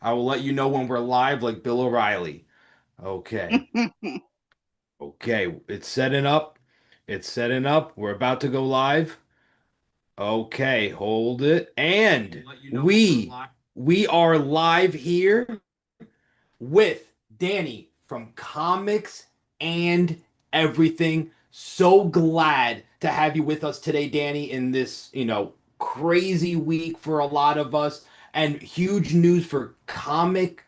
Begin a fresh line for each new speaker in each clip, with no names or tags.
I will let you know when we're live, like Bill O'Reilly. Okay. Okay. It's setting up. It's setting up. We're about to go live. Okay. Hold it. And we are live here with Danny from Comics and Everything. So glad to have you with us today, Danny, in this, crazy week for a lot of us and huge news for comic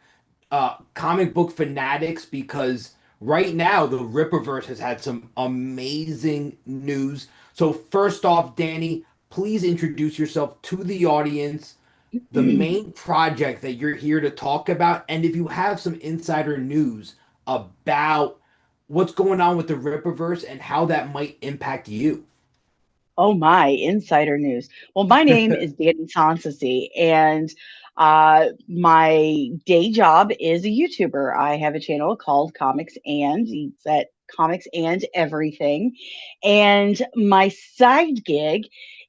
book fanatics because right now the Rippaverse has had some amazing news. So first off, Danny, please introduce yourself to the audience, the main project that you're here to talk about, and if you have some insider news about what's going on with the Rippaverse and how that might impact you.
Oh my, insider news. Well, my name is Danny Sanssouci, and my day job is a YouTuber. I have a channel called Comics and it's at Comics and Everything. And my side gig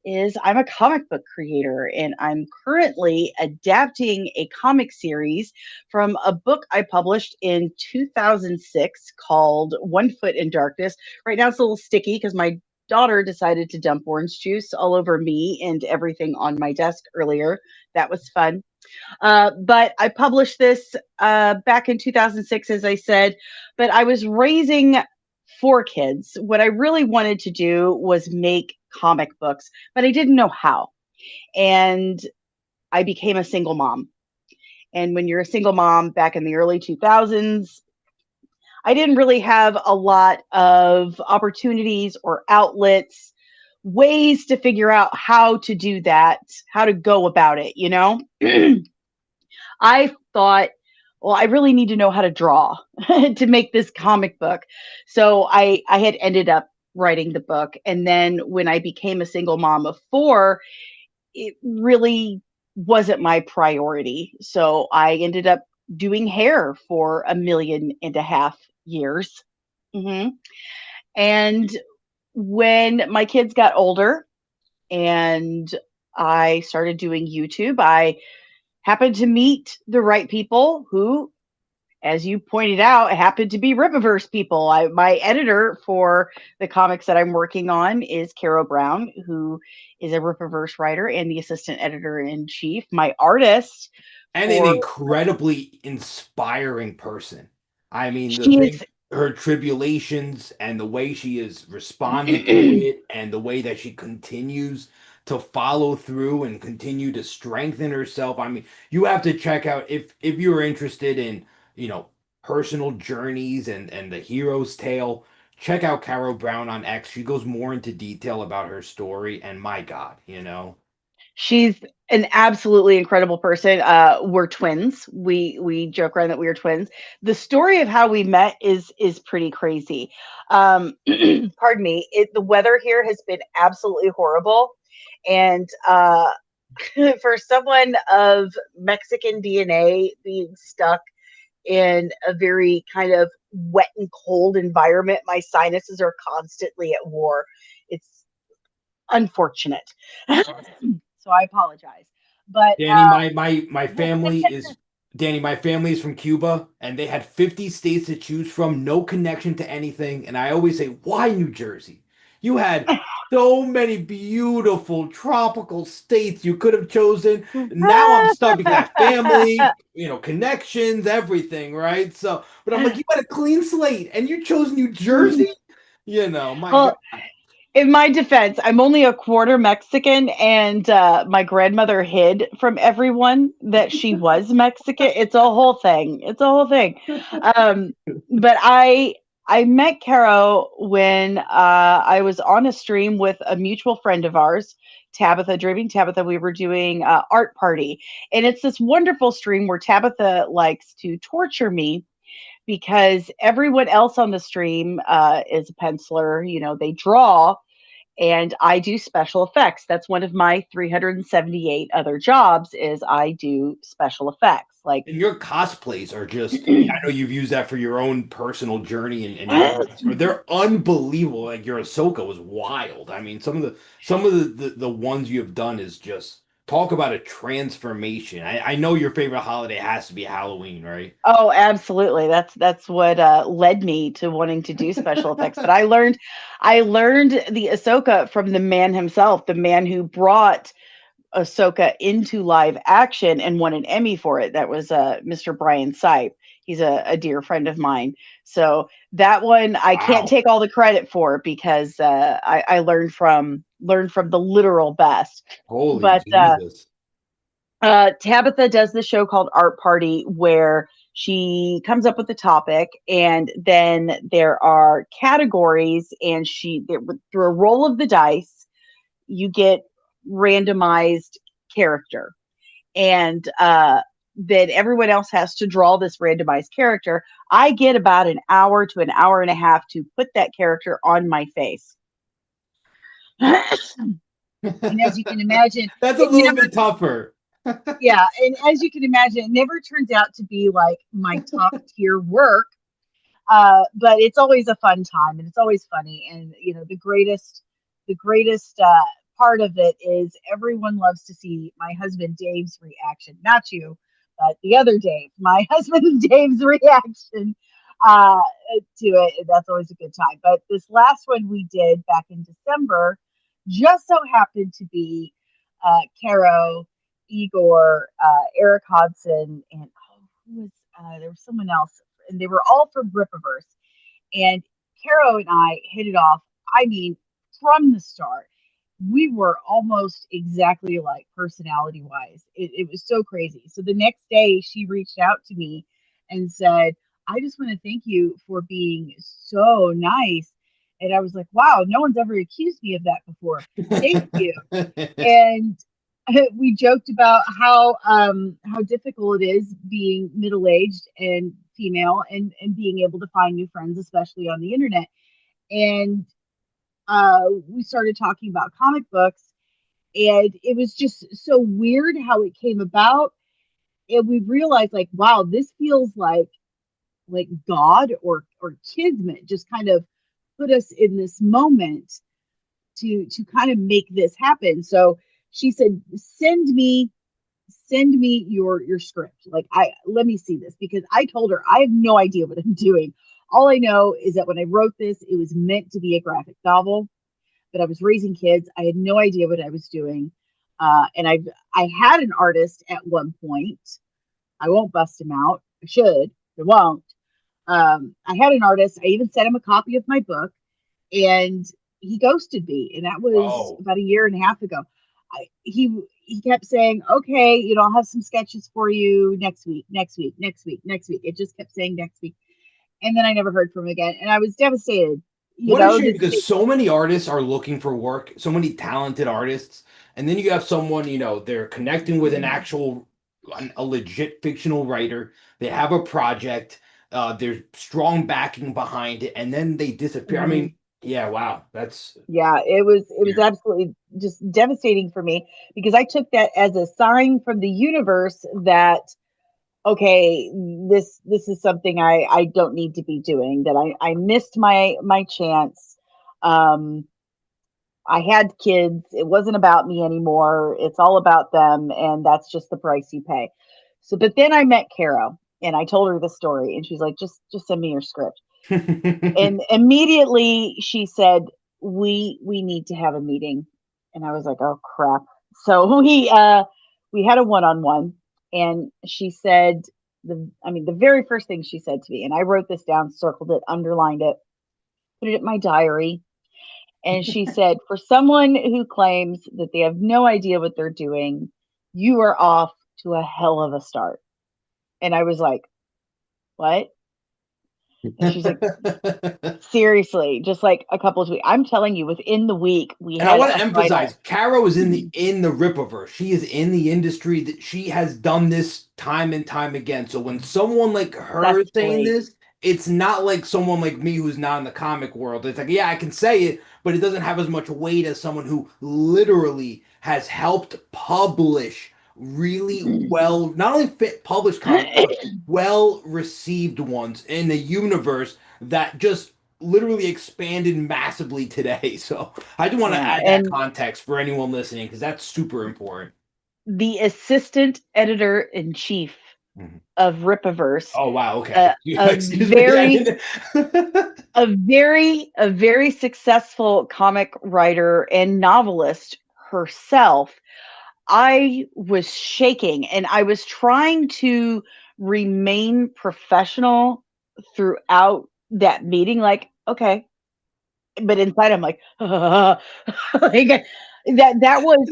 is I'm a comic book creator, and I'm currently adapting a comic series from a book I published in 2006 called One Foot in Darkness. Right now it's a little sticky because my daughter decided to dump orange juice all over me and everything on my desk earlier. That was fun. But I published this back in 2006, as I said. But I was raising four kids. What I really wanted to do was make comic books, but I didn't know how. And I became a single mom. And when you're a single mom back in the early 2000s, I didn't really have a lot of opportunities or outlets, ways to figure out how to do that, how to go about it. I thought, well, I really need to know how to draw to make this comic book. So I had ended up writing the book. And then when I became a single mom of four, it really wasn't my priority. So I ended up doing hair for 1.5 years. hmm And when my kids got older and I started doing YouTube, I happened to meet the right people who, as you pointed out, happened to be Ripaverse people. My editor for the comics that I'm working on is Caro Brown, who is a Ripaverse writer and the assistant editor in chief. My artist
And an
for
incredibly inspiring person. I mean, the
she
thing,
is
her tribulations and the way she has responded to it, and the way that she continues to follow through and continue to strengthen herself. I mean, you have to check out if you're interested in, you know, personal journeys and the hero's tale. Check out Caro Brown on X. She goes more into detail about her story, and my God, you know.
She's an absolutely incredible person. We're twins. We joke around that we are twins. The story of how we met is pretty crazy. Pardon me. The weather here has been absolutely horrible, and for someone of Mexican DNA being stuck in a very kind of wet and cold environment, my sinuses are constantly at war. It's unfortunate. So I apologize. But
Danny, my family is Danny, my family is from Cuba, and they had 50 states to choose from, no connection to anything. And I always say, why New Jersey? You had so many beautiful tropical states you could have chosen. Now I'm stuck because I have family, connections, everything, right? So, but I'm like, you had a clean slate and you chose New Jersey? My God.
well, in my defense, I'm only a quarter Mexican, and my grandmother hid from everyone that she was Mexican. It's a whole thing. It's a whole thing. Um, but I met Caro when I was on a stream with a mutual friend of ours, Tabitha, Dreaming Tabitha. We were doing art party, and it's this wonderful stream where Tabitha likes to torture me because everyone else on the stream is a penciler. They draw, and I do special effects. That's one of my 378 other jobs is I do special effects. Like
And your cosplays are just, I know you've used that for your own personal journey and your but they're unbelievable. Like your Ahsoka was wild. I mean, some of the ones you have done is just Talk about a transformation. I know your favorite holiday has to be Halloween, right?
Oh, absolutely. That's what led me to wanting to do special effects. But I learned the Ahsoka from the man himself, the man who brought Ahsoka into live action and won an Emmy for it. That was Mr. Brian Sipe. He's a dear friend of mine. So that one I can't
Wow.
take all the credit for because I learned from the literal best.
Holy
But
Jesus.
Tabitha does the show called Art Party where she comes up with a topic and then there are categories and through a roll of the dice you get randomized character and then everyone else has to draw this randomized character. I get about an hour to an hour and a half to put that character on my face. And as you can imagine,
That's a
it
little
never
bit tougher.
yeah, and as you can imagine, it never turns out to be like my top tier work. But it's always a fun time and it's always funny. And you know, the greatest part of it is everyone loves to see my husband Dave's reaction. Not you, but the other Dave. My husband Dave's reaction uh, to it. That's always a good time. But this last one we did back in December just so happened to be Caro, Igor, Eric Hodson, and who was there was someone else, and they were all from Rippaverse. And Caro and I hit it off. I mean, from the start, we were almost exactly alike personality wise. It was so crazy. So the next day, she reached out to me and said, I just want to thank you for being so nice. And I was like, wow, no one's ever accused me of that before. Thank you. And we joked about how difficult it is being middle aged and female and being able to find new friends, especially on the internet. And we started talking about comic books, and it was just so weird how it came about. And we realized, like, wow, this feels like God or Kismet just kind of put us in this moment to kind of make this happen. So she said, send me your script. Like, I let me see this because I told her I have no idea what I'm doing. All I know is that when I wrote this, it was meant to be a graphic novel, but I was raising kids. I had no idea what I was doing. And I had an artist at one point. I won't bust him out. I should. I won't. I had an artist. I even sent him a copy of my book, and he ghosted me, and that was
Oh.
about a year and a half ago. He kept saying, "Okay, you know, I'll have some sketches for you next week, next week, next week, next week." It just kept saying next week, and then I never heard from him again, and I was devastated. You
What a
know,
shame because so many artists are looking for work, so many talented artists, and then you have someone, they're connecting with an actual, a legit fictional writer. They have a project, there's strong backing behind it, and then they disappear. I
Mhm.
mean, yeah, wow, that's
Yeah, it was
weird.
absolutely just devastating for me because I took that as a sign from the universe that okay, this is something I don't need to be doing, that I missed my chance. um I had kids. It wasn't about me anymore. It's all about them, and that's just the price you pay. So but then I met Caro and I told her the story and she's like, just send me your script. And immediately she said, we need to have a meeting. And I was like, oh crap. So we had a one-on-one, and she said the very first thing she said to me, and I wrote this down, circled it, underlined it, put it in my diary. And she said, for someone who claims that they have no idea what they're doing, you are off to a hell of a start. And I was like, what? And she's like, seriously, just like a couple of weeks. I'm telling you, within the week, we
And I
had
want to
a
emphasize,
final.
Caro is in the Rippaverse. She is in the industry. That she has done this time and time again. So when someone like her saying
Successfully.
this, it's not like someone like me who's not in the comic world. It's like, yeah, I can say it, but it doesn't have as much weight as someone who literally has helped publish really well, not only fit published comics, but well received ones in the universe that just literally expanded massively today. So I do want to
Yeah,
add that
and
context for anyone listening because that's super important.
the assistant editor in chief
Mhm.
of Ripaverse,
Oh wow,
a,
okay.
a
Excuse me. I
very
didn't.
a very successful comic writer and novelist herself. I was shaking and I was trying to remain professional throughout that meeting, like, okay, but inside I'm like, like that was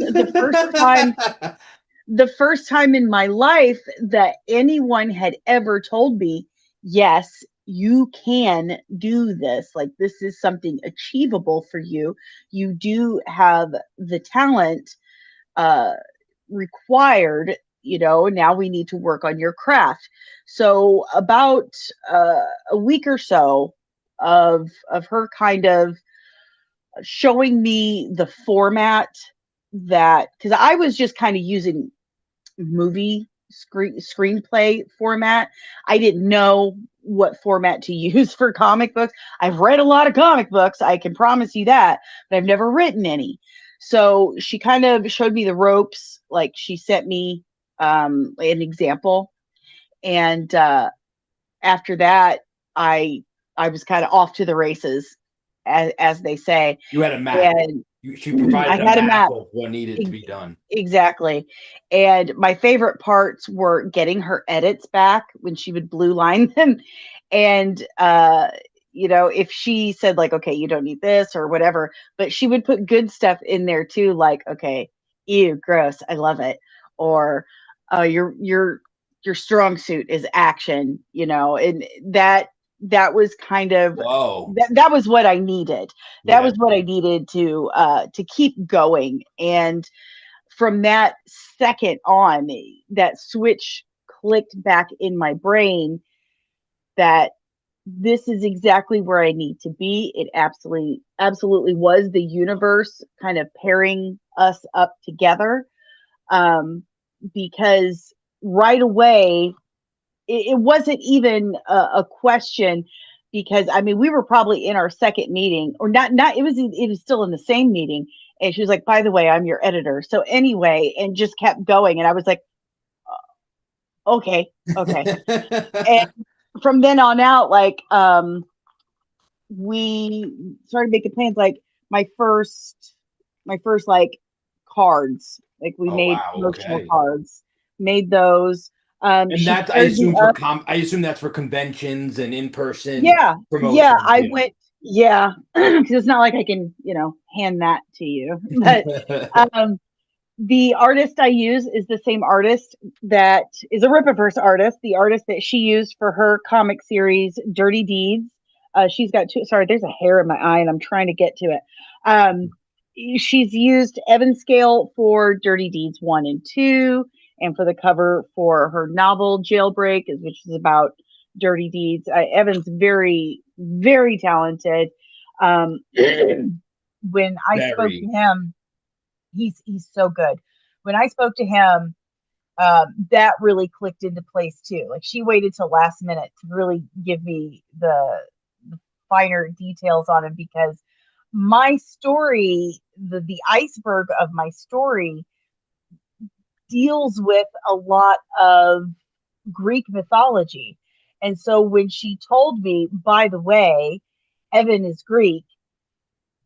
the first time in my life that anyone had ever told me, yes, you can do this. Like, this is something achievable for you. You do have the talent uh, required. Now we need to work on your craft. So, about a week or so of her kind of showing me the format, that because I was just kind of using movie screenplay format. I didn't know what format to use for comic books. I've read a lot of comic books, I can promise you that, but I've never written any. So she kind of showed me the ropes. Like, she sent me an example, and after that, I I was kind of off to the races, as they say,
You had a map.
and
She
I
provided a
had a
map
map.
of what needed to
Ex-
be done.
Exactly. And my favorite parts were getting her edits back when she would blue line them. And, if she said, like, okay, you don't need this or whatever, but she would put good stuff in there too, like, okay, ew, gross, I love it. Or, your strong suit is action, and that was kind of
Whoa.
that was what I needed. That
Yeah.
was what I needed to keep going. And from that second on, that switch clicked back in my brain that this is exactly where I need to be. It absolutely was the universe kind of pairing us up together, um, because right away it wasn't even a question, because I mean, we were probably in our second meeting, or not it was still in the same meeting, and she was like, by the way, I'm your editor. So anyway, and just kept going, and I was like, okay, okay. And from then on out, like, we started making plans, like, my first like cards, like, we
Oh
made
wow,
promotional
okay.
cards, made those.
And
She
that's
paired me up.
I assume that's for conventions and in-person
Yeah, yeah,
promotions,
I
yeah.
went. Yeah, because it's not like I can, hand that to you. But um, the artist I use is the same artist that is a Rippaverse artist, the artist that she used for her comic series Dirty Deeds. She's got two. Sorry, there's a hair in my eye, and I'm trying to get to it. Um, she's used Evan Scale for Dirty Deeds 1 and 2, and for the cover for her novel Jailbreak, which is about dirty deeds. Evan's very, very talented. Um, when I spoke to
Very.
him, he's so good. When I spoke to him, that really clicked into place too. Like, she waited till last minute to really give me the finer details on him, because my story, the iceberg of my story, deals with a lot of Greek mythology. And so when she told me, by the way, Evan is Greek,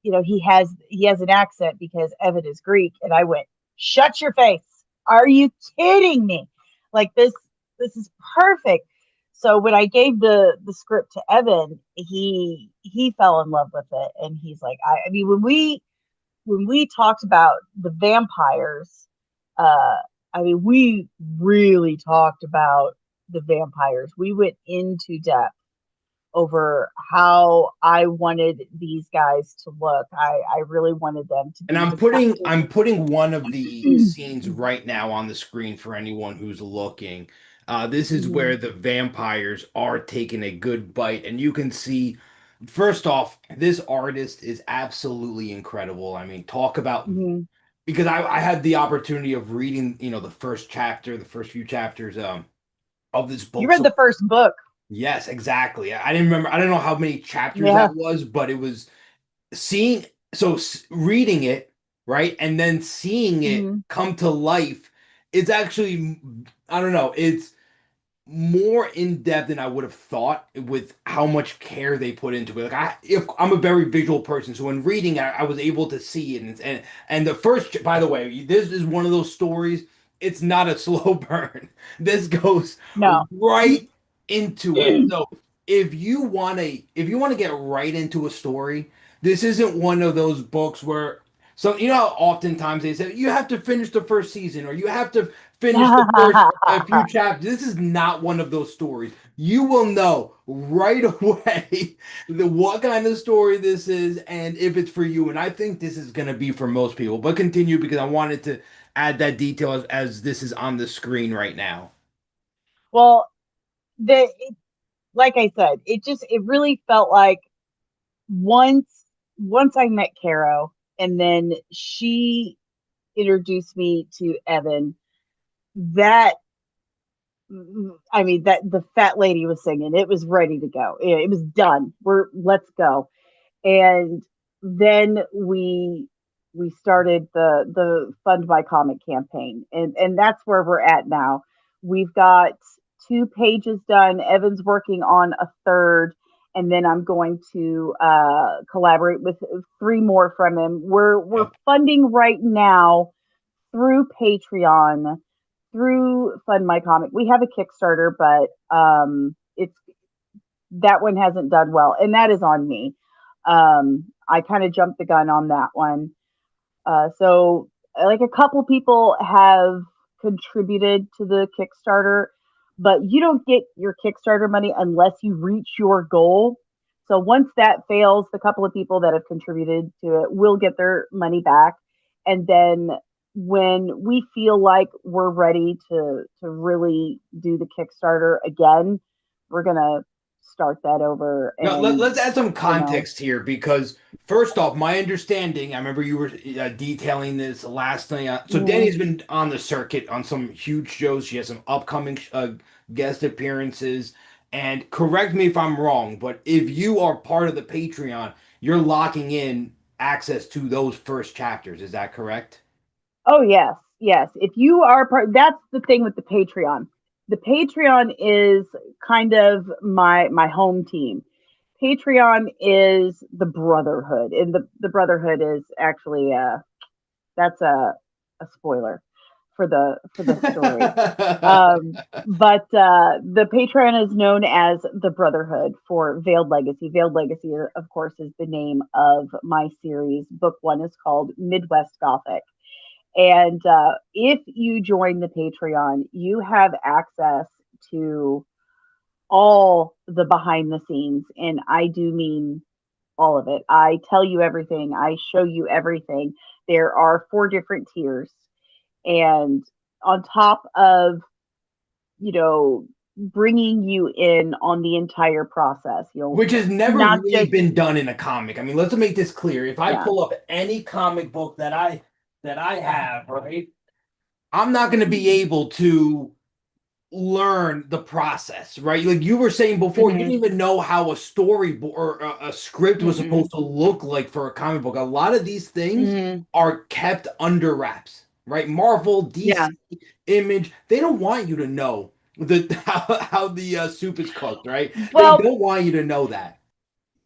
he has an accent because Evan is Greek, and I went, "Shut your face. Are you kidding me? Like, this is perfect." So when I gave the script to Evan, he fell in love with it, and he's like, I mean, when we talked about the vampires, uh, I mean, we really talked about the vampires. We went into depth over how I wanted these guys to look. I really wanted them to
And
be detached.
I'm putting one of the scenes right now on the screen for anyone who's looking. This is
Mhm,
where the vampires are taking a good bite, and you can see, first off, this artist is absolutely incredible. I mean, talk about,
mhm.
because I had the opportunity of reading, the first chapter, the first few chapters of this
You
book.
read
So
the first book.
yes, exactly. I didn't remember. I don't know how many chapters
Yeah.
that was, but it was reading it, right, and then seeing it
Mhm.
come to life, it's actually, I don't know, it's more in depth than I would have thought with how much care they put into it. Like if I'm a very visual person, so when reading, I was able to see it, and the first, by the way, this is one of those stories. It's not a slow burn. This goes
No.
right into it. So if you want to get right into a story, this isn't one of those books where so you know how oftentimes they say you have to finish the first season or you have to finish the first a few chapters. This is not one of those stories. You will know right away what kind of story this is and if it's for you. And I think this is going to be for most people. But continue because I wanted to add that detail as this is on the screen right now.
Well, like I said, it really felt like once once I met Caro and then she introduced me to Evan, that I mean that the fat lady was singing, it was ready to go. It was done. Let's go. And then we started the Fund My Comic campaign, and that's where we're at now. We've got 2 pages done. Evan's working on a third, and then I'm going to collaborate with 3 more from him. We're
Yep.
funding right now through Patreon, through Fund My Comic. We have a Kickstarter, but it's that one hasn't done well, and that is on me. I kind of jumped the gun on that one. So, like a couple people have contributed to the Kickstarter, but you don't get your Kickstarter money unless you reach your goal. So once that fails, the couple of people that have contributed to it will get their money back, and then when we feel like we're ready to really do the Kickstarter again, we're gonna start that over,
Now,
and
let's add some
you know.
context here because, first off, my understanding, I remember you were detailing this last thing. So,
Mhm.
Danny's been on the circuit on some huge shows. She has some upcoming guest appearances. And correct me if I'm wrong, but if you are part of the Patreon, you're locking in access to those first chapters. Is that correct?
Oh yes, yes. If you are part, that's the thing with the Patreon. The Patreon is kind of my home team. Patreon is the brotherhood, and the brotherhood is actually that's a spoiler for the story. But the Patreon is known as the Brotherhood for Veiled Legacy. Veiled Legacy, of course, is the name of my series. Book one is called Midwest Gothic. And if you join the Patreon, you have access to all the behind the scenes. And I do mean all of it. I tell you everything, I show you everything. There are 4 different tiers. And on top of, you know, bringing you in on the entire process,
Which has never
not
really
just,
been done in a comic. I mean, let's make this clear. If I
yeah.
pull up any comic book that I have, right? I'm not going to be
Mm-hmm.
able to learn the process, right? Like you were saying before, you didn't
Mm-hmm.
even know how a storyboard or a script was
Mm-hmm.
supposed to look like for a comic book. A lot of these things
Mm-hmm.
are kept under wraps, right? Marvel,
Yeah.
DC, Image, they don't want you to know the how the soup is cooked, right? They
Well,
don't want you to know that.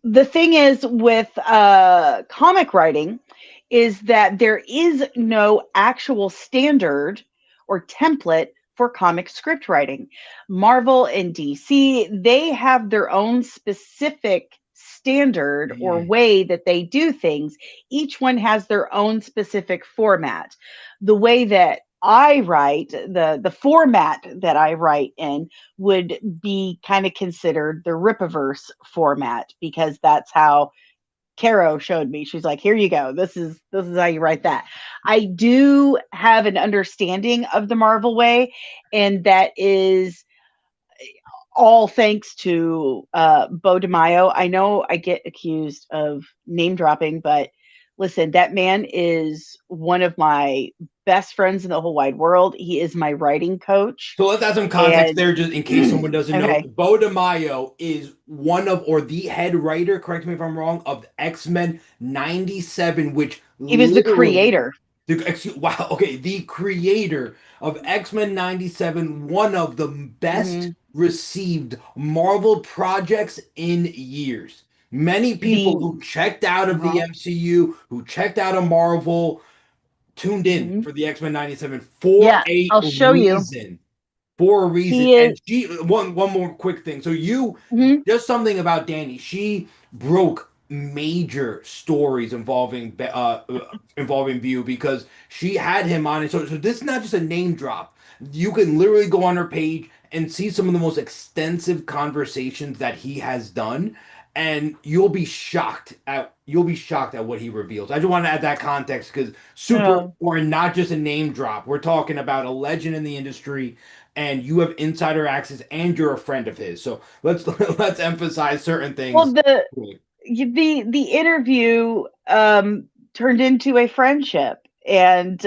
the thing is with comic writing is that there is no actual standard or template for comic script writing. Marvel and DC, they have their own specific standard or
Mm.
way that they do things. Each one has their own specific format. The way that I write, the format that I write in would be kind of considered the Ripiverse format because that's how Caro showed me. She's like, "Here you go. This is how you write that." I do have an understanding of the Marvel way, and that is all thanks to Bo DeMaio. I know I get accused of name dropping, but listen, that man is one of my best friends in the whole wide world. He is my writing coach,
So let's add some context
and
there, just in case someone doesn't know.
okay,
Bo DeMaio is one of, or the head writer, correct me if I'm wrong, of X-Men '97, which
he was the
literally
creator.
Wow, okay, the creator of X-Men 97, one of the best
Hmm.
received Marvel projects in years. Many people
The
who checked out of the
uh-huh.
MCU, who checked out of Marvel, tuned in
Hmm.
for the X-Men 97 for
Yeah,
a
I'll show you.
reason. For a reason.
He is.
And she one more quick thing. So you
Mhm.
just something about Danny. She broke major stories involving View because she had him on it. So this is not just a name drop. You can literally go on her page and see some of the most extensive conversations that he has done, and you'll be shocked at what he reveals. I just want to add that context because super
Oh.
important, not just a name drop. We're talking about a legend in the industry, and you have insider access, and you're a friend of his. So let's let's emphasize certain
Well,
things.
the interview turned into a friendship, and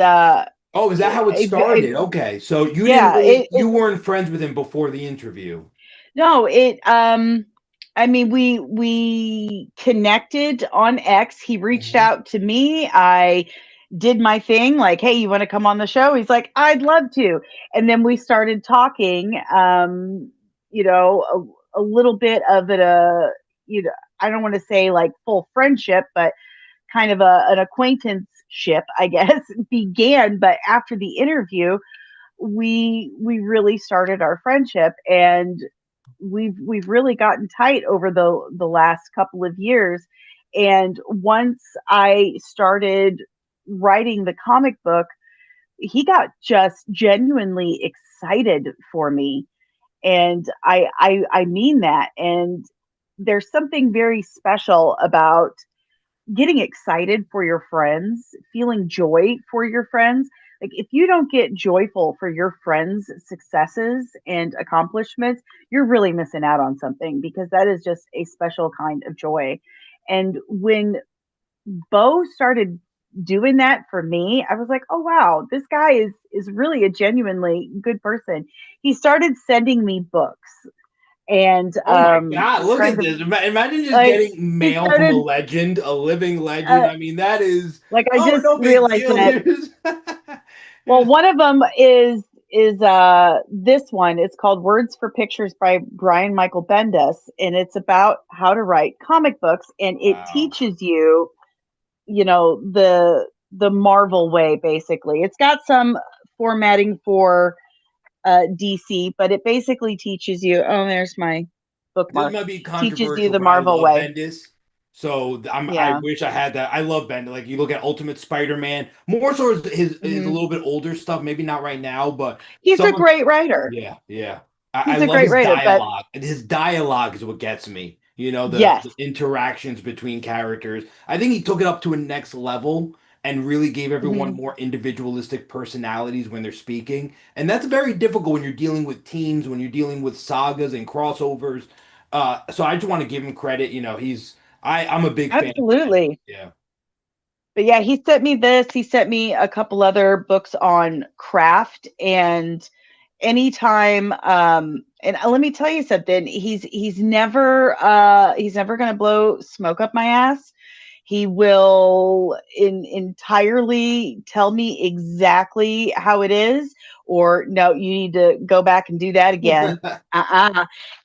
Oh, is that how it started? Okay, so
yeah,
you weren't friends with him before the interview.
no, I mean, we connected on X. He reached
Mhm.
out to me. I did my thing, like, hey, you want to come on the show? He's like, I'd love to. And then we started talking, a little bit of it, I don't want to say like full friendship, but kind of an acquaintanceship, I guess, began. But after the interview, we really started our friendship, and we've really gotten tight over the last couple of years. And once I started writing the comic book, he got just genuinely excited for me, and I mean that. And there's something very special about getting excited for your friends, feeling joy for your friends. Like, if you don't get joyful for your friends' successes and accomplishments, you're really missing out on something, because that is just a special kind of joy. And when Bo started doing that for me, I was like, "Oh wow, this guy is really a genuinely good person." He started sending me books, and
Oh my God, look
trying
at
to
this. Imagine just
like
getting
he
mail from a
started
legend, a living legend.
uh,
I mean, that is,
like I
oh,
just
no big
realized
deal.
that. Well,
Here's-
one of them is this one. It's called Words for Pictures by Brian Michael Bendis, and it's about how to write comic books, and it
wow.
teaches you, the Marvel way, basically. It's got some formatting for DC, but it basically teaches you. Oh, there's my
This
bookmark.
might be
Teaches you
controversial,
the
but I
Marvel
love
way.
Bendis. So I
Yeah.
wish I had that. I love Bendis. Like you look at Ultimate Spider-Man, more so his a
Hmm.
little bit older stuff, maybe not right now, but
He's a
some of
great writer.
yeah, yeah. I
He's a
love
great
his
writer, but
dialogue. And his dialogue is what gets me.
yes.
The interactions between characters. I think he took it up to a next level and really gave everyone
Hmm.
more individualistic personalities when they're speaking. And that's very difficult when you're dealing with teams, when you're dealing with sagas and crossovers. So I just want to give him credit. I'm a big fan of Bendis.
Absolutely.
Yeah.
But yeah, he sent me this. He sent me a couple other books on craft, and anytime and let me tell you something, he's never going to blow smoke up my ass. He will entirely tell me exactly how it is, or no, you need to go back and do that again.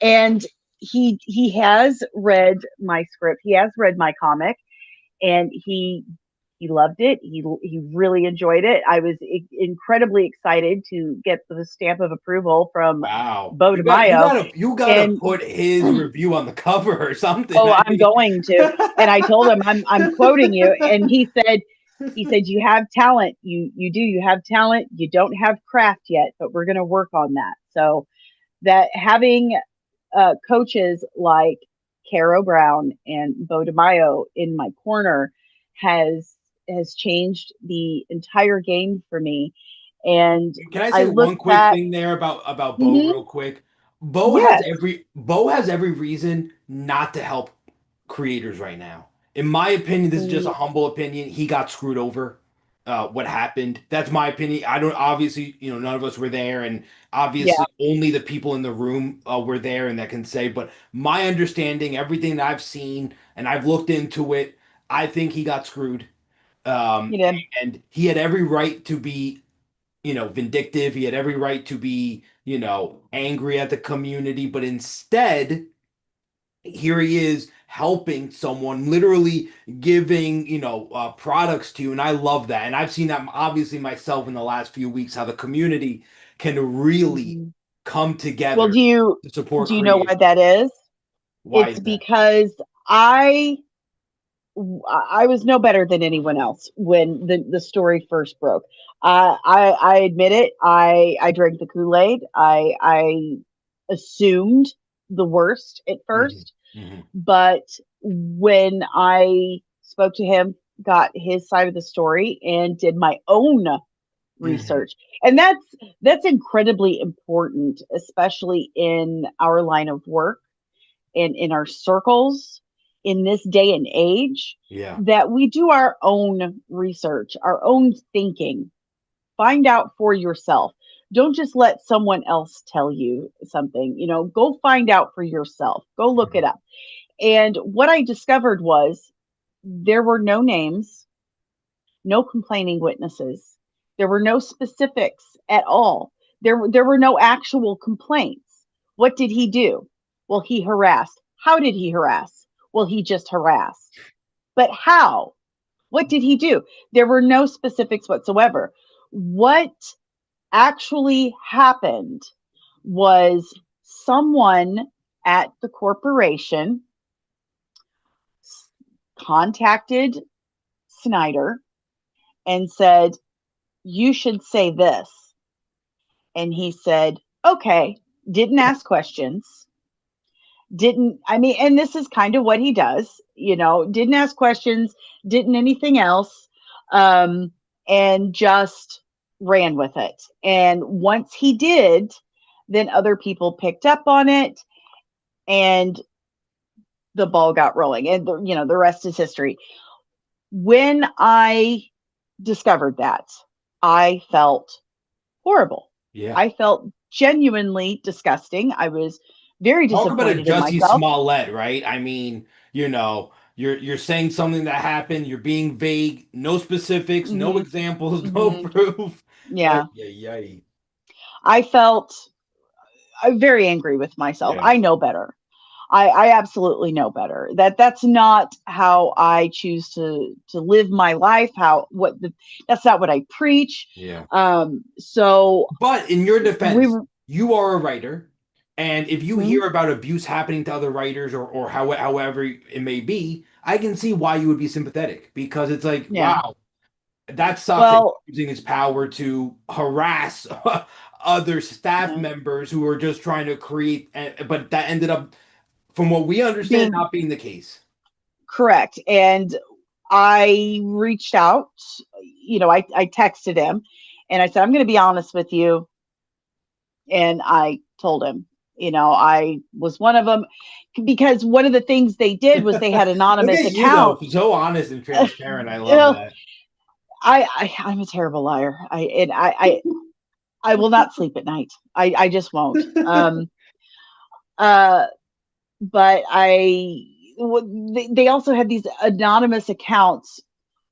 And he has read my script, he has read my comic, and he loved it. He really enjoyed it. I was incredibly excited to get the stamp of approval from
Wow.
Bo DeMaio.
You gotta
And
put his review on the cover or something.
oh,
I
I'm
mean,
going to. And I told him, I'm quoting you. And he said, you have talent. You do. You have talent. You don't have craft yet, but we're going to work on that. So that having coaches like Caro Brown and Bo DeMaio in my corner has has changed the entire game for me. And
can I
I
say
look
one quick
back.
thing there about Bo
Mhm,
real quick?
yes.
Bo has every reason not to help creators right now. In my opinion, this is just a
Mm,
humble opinion. He got screwed over. What happened? That's my opinion. I don't obviously, none of us were there, and
yeah.
obviously only the people in the room were there and that can say. But my understanding, everything that I've seen and I've looked into it, I think he got screwed.
You did.
And he had every right to be, vindictive. He had every right to be, angry at the community, but instead, here he is helping someone, literally giving, products to you. And I love that. And I've seen that obviously myself in the last few weeks, how the community can really
Mhm.
come
Well,
together
do you
to support
do you know why
creators.
that is?
Why
It's
is that?
because I I was no better than anyone else when the story first broke. I admit it. I drank the Kool Aid. I assumed the worst at
Hmm.
first,
Hmm.
but when I spoke to him, got his side of the story, and did my own
Hmm.
research, and that's incredibly important, especially in our line of work in our circles in this day and age,
Yeah.
that we do our own research, our own thinking. Find out for yourself. Don't just let someone else tell you something. Go find out for yourself. Go look it
Mhm.
up. And what I discovered was there were no names, no complaining witnesses. There were no specifics at all. There were no actual complaints. What did he do? Well, he harassed. How did he harass? Well, he just harassed. But how? What did he do? There were no specifics whatsoever. What actually happened was someone at the corporation contacted Snyder and said, "You should say this." And he said, "Okay." Didn't ask questions. Didn't, I mean, and this is kind of what he does, didn't ask questions, didn't anything else, um, and just ran with it. And once he did, then other people picked up on it, and the ball got rolling. And, the rest is history. When I discovered that, I felt horrible.
Yeah.
I felt genuinely disgusting. I was very
Talk about a
disappointed in
Jussie
myself.
Smollett, right? I mean, you're saying something that happened, you're being vague, no specifics, no
Hmm.
examples, no
Hmm.
proof. Ay,
Yeah,
ay, ay.
I felt very angry with myself.
Yeah.
I know better. I absolutely know better. That's not how I choose to live my life. That's not what I preach.
Yeah.
So
But in your
we
defense, you are a writer, and if you
mhm,
hear about abuse happening to other writers or however it may be, I can see why you would be sympathetic because it's like,
yeah.
wow, that sucks that he's
Well,
using his power to harass other staff
yeah,
members who are just trying to create, but that ended up, from what we understand,
being
not being the case.
correct. And I reached out, I texted him and I said, "I'm going to be honest with you." And I told him, I was one of them, because one of the things they did was they had
Look
anonymous
at you though,
accounts.
so honest and transparent. I love
Well,
that.
I'm a terrible liar. I will not sleep at night. I just won't. Uh, but they also had these anonymous accounts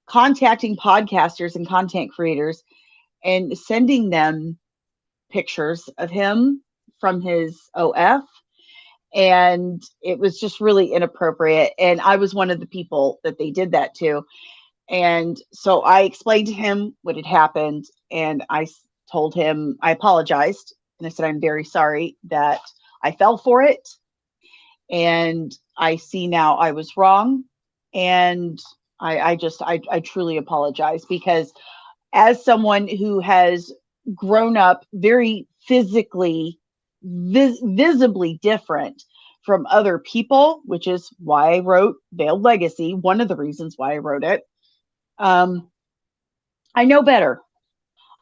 contacting podcasters and content creators and sending them pictures of him from his OF, and it was just really inappropriate, and I was one of the people that they did that to. And so I explained to him what had happened, and told him I apologized, and I said I'm very sorry that I fell for it, and I see now I was wrong, and I truly apologize, because as someone who has grown up very physically, visibly different from other people, which is why I wrote Veiled Legacy, one of the reasons why I wrote it. um, I know better.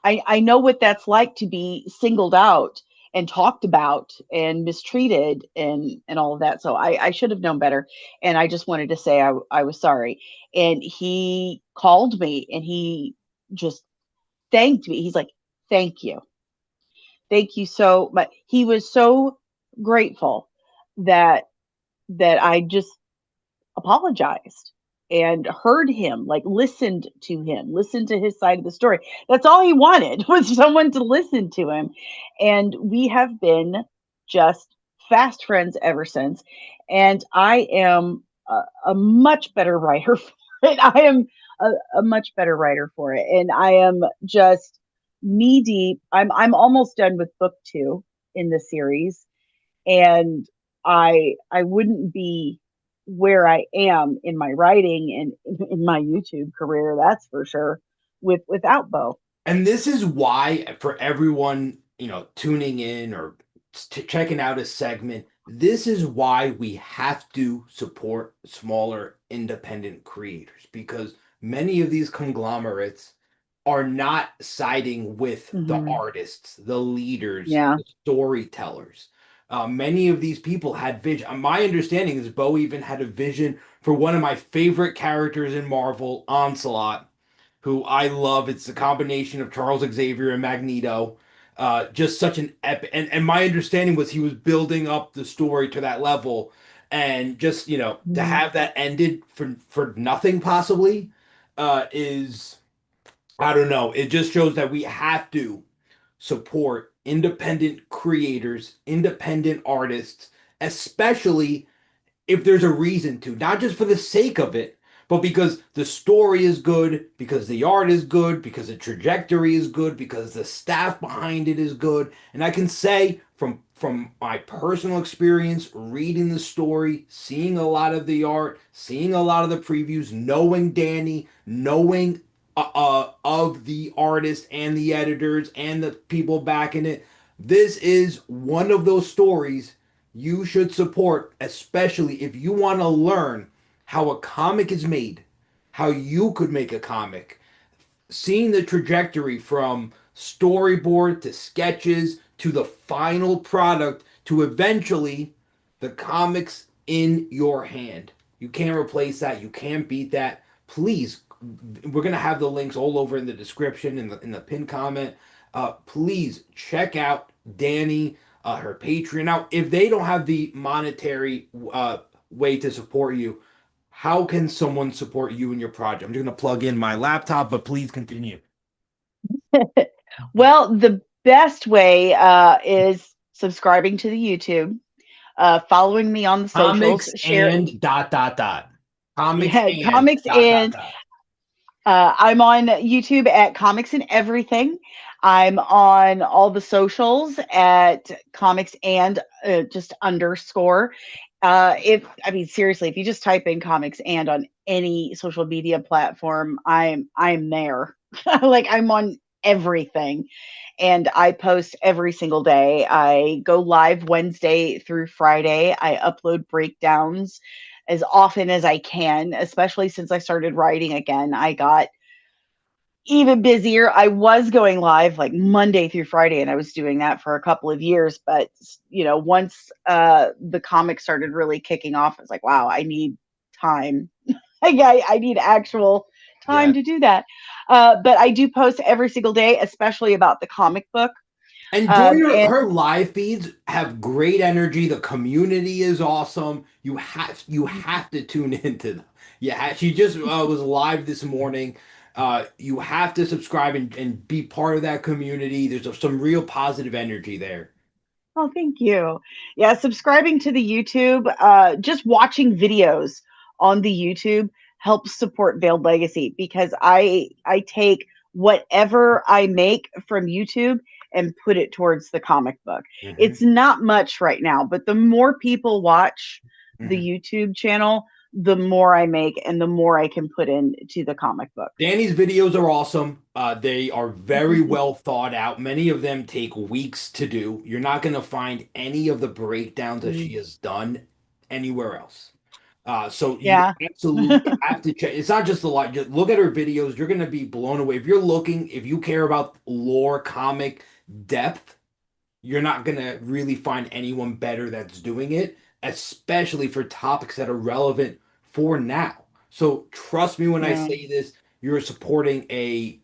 I know what that's like to be singled out and talked about and mistreated and all of that. So I should have known better. And I just wanted to say I was sorry. And he called me and he just thanked me. He's like, "Thank you. Thank you so much." He was so grateful that I just apologized. and heard him, like listened to him, listened to his side of the story. That's all he wanted was someone to listen to him. And we have been just fast friends ever since. And I am a much better writer for it. I am a much better writer for it. And I am just knee deep. I'm almost done with book 2 in the series, and I wouldn't be where I am in my writing and in my YouTube career, that's for sure, without Bo.
And this is why, for everyone, tuning in or checking out a segment, this is why we have to support smaller independent creators, because many of these conglomerates are not siding with the
Hmm.
artists, the leaders,
Yeah.
the storytellers. Many of these people had vision. My understanding is Bo even had a vision for one of my favorite characters in Marvel, Onslaught, who I love. It's the combination of Charles Xavier and Magneto. Just such an epic. And my understanding was he was building up the story to that level, and just to
Mhm.
have that ended for nothing possibly is, I don't know. It just shows that we have to support independent creators, independent artists, especially if there's a reason to, not just for the sake of it, but because the story is good, because the art is good, because the trajectory is good, because the staff behind it is good. And I can say from my personal experience reading the story, seeing a lot of the art, seeing a lot of the previews, knowing Danny, knowing of the artist and the editors and the people backing it, this is one of those stories you should support, especially if you want to learn how a comic is made, how you could make a comic. Seeing the trajectory from storyboard to sketches to the final product to eventually the comics in your hand. You can't replace that. You can't beat that. Please, we're gonna have the links all over in the description, in the pin comment. Please check out Danny, her Patreon. Now, if they don't have the monetary way to support you, how can someone support you and your project? I'm just gonna plug in my laptop, but please continue.
Well, the best way is subscribing to the YouTube, following me on the socials,
Comics
share,
and dot dot dot. Comics
yeah,
and
comics
dot dot
and
dot.
I'm on YouTube at Comics and Everything. I'm on all the socials at Comics and just underscore. If I mean seriously, if you just type in Comics and on any social media platform, I'm there. Like I'm on everything, and I post every single day. I go live Wednesday through Friday. I upload breakdowns as often as I can, especially since I started writing again. I got even busier. I was going live like Monday through Friday, and I was doing that for a couple of years. But once the comics started really kicking off, I was like, wow, I need time. I need actual time
Yeah.
to do that. But I do post every single day, especially about the comic book.
And join
And
her live feeds have great energy. The community is awesome. You have to tune into them. Yeah, she just was live this morning. You have to subscribe and be part of that community. There's some real positive energy there.
Oh, thank you. Yeah, subscribing to the YouTube, just watching videos on the YouTube helps support Veiled Legacy because I take whatever I make from YouTube and put it towards the comic book.
Hmm.
It's not much right now, but the more people watch the
Hmm.
YouTube channel, the more I make and the more I can put into the comic book.
Danny's videos are awesome. They are very well thought out. Many of them take weeks to do. You're not going to find any of the breakdowns that she has done anywhere else. So you
Yeah.
absolutely have to check. It's not just the light. Just look at her videos. You're going to be blown away. If you care about lore, comic depth, you're not going to really find anyone better that's doing it, especially for topics that are relevant for now. So trust me when I
Yeah.
say this, you're supporting a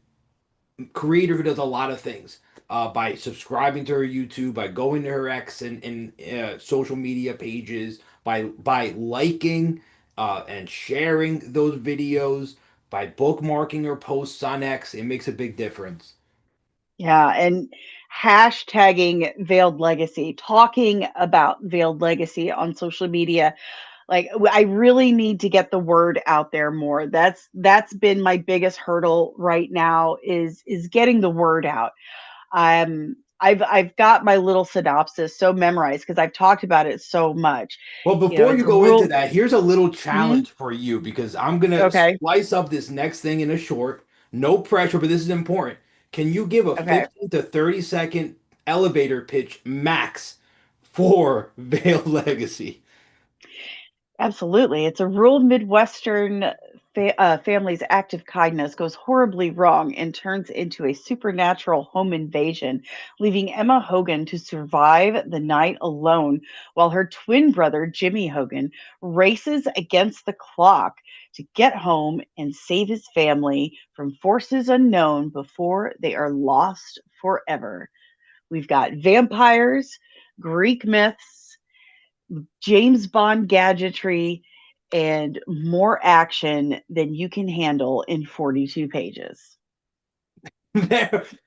creator who does a lot of things by subscribing to her YouTube, by going to her X and social media pages, by liking and sharing those videos by bookmarking your posts on X. It makes a big difference.
Yeah, and hashtagging Veiled Legacy, talking about Veiled Legacy on social media. Like I really need to get the word out there more. That's been my biggest hurdle right now is getting the word out. I've got my little synopsis so memorized because I've talked about it so much.
Well,
You know,
before
it's
you
a
go into
rule.
that, here's a little
Mhm.
challenge for you because I'm gonna
Okay.
slice up this next thing in a short. No pressure, but this is important. Can you give a
Okay.
15 to 30-second elevator pitch max for Veiled Legacy?
Absolutely. It's a rural Midwestern family's act of kindness goes horribly wrong and turns into a supernatural home invasion, leaving Emma Hogan to survive the night alone while her twin brother, Jimmy Hogan, races against the clock to get home and save his family from forces unknown before they are lost forever. We've got vampires, Greek myths, James Bond gadgetry, and more action than you can handle in 42 pages.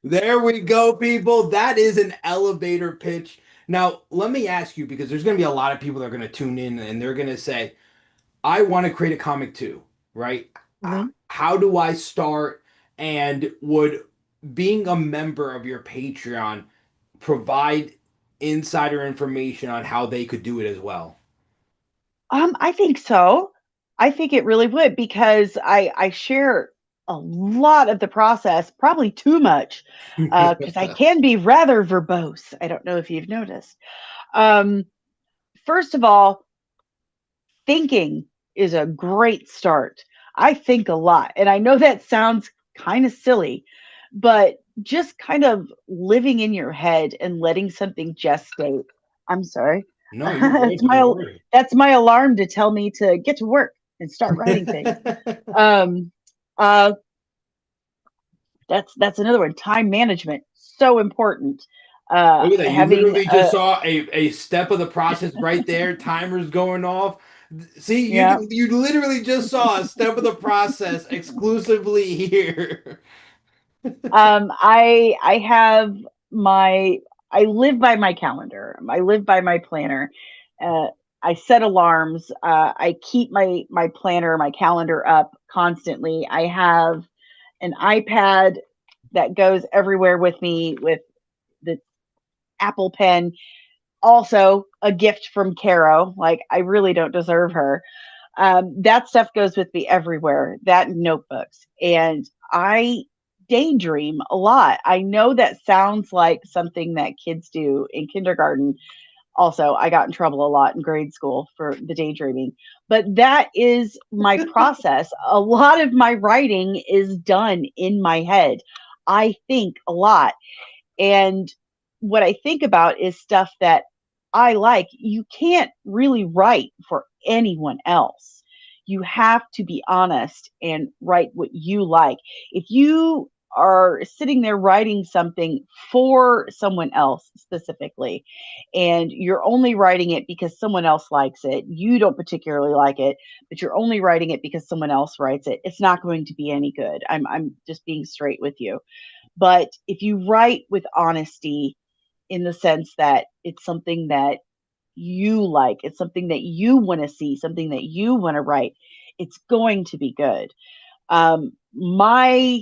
There we go, people. That is an elevator pitch. Now, let me ask you, because there's going to be a lot of people that are going to tune in and they're going to say, I want to create a comic too, right?
Mhm.
How do I start? And would being a member of your Patreon provide insider information on how they could do it as well?
I think so. I think it really would because I share a lot of the process, probably too much, because I can be rather verbose. I don't know if you've noticed. Um, First of all, thinking is a great start. I think a lot. And I know that sounds kind of silly, but just kind of living in your head and letting something gestate. I'm sorry.
No, you're
It's
good. Don't
my
worry.
that's my alarm to tell me to get to work and start writing things. Um uh that's another one. Time management, so important.
Look at that. You
Having
literally just saw a step of the process right there. Timer's going off. See,
yeah.
you literally just saw a step of the process exclusively here.
I have my I live by my calendar. I live by my planner. Uh, I set alarms. I keep my planner, my calendar up constantly. I have an iPad that goes everywhere with me with the Apple Pen. Also, a gift from Caro. Like I really don't deserve her. That stuff goes with me everywhere. That and notebooks, and I daydream a lot. I know that sounds like something that kids do in kindergarten. Also, I got in trouble a lot in grade school for the daydreaming, but that is my process. A lot of my writing is done in my head. I think a lot, and what I think about is stuff that I like. You can't really write for anyone else. You have to be honest and write what you like. If you are sitting there writing something for someone else specifically, and you're only writing it because someone else likes it, you don't particularly like it, but you're only writing it because someone else writes it, it's not going to be any good. I'm just being straight with you. But if you write with honesty in the sense that it's something that you like, it's something that you want to see, something that you want to write, it's going to be good. My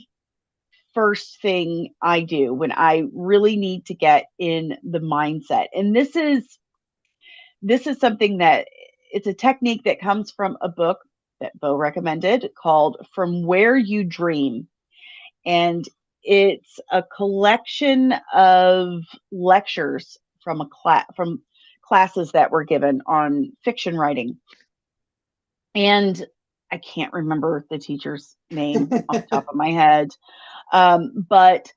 first thing I do when I really need to get in the mindset, and this is something that it's a technique that comes from a book that Bo recommended called From Where You Dream, and it's a collection of lectures from a class from classes that were given on fiction writing. And I can't remember the teacher's name off the top of my head, but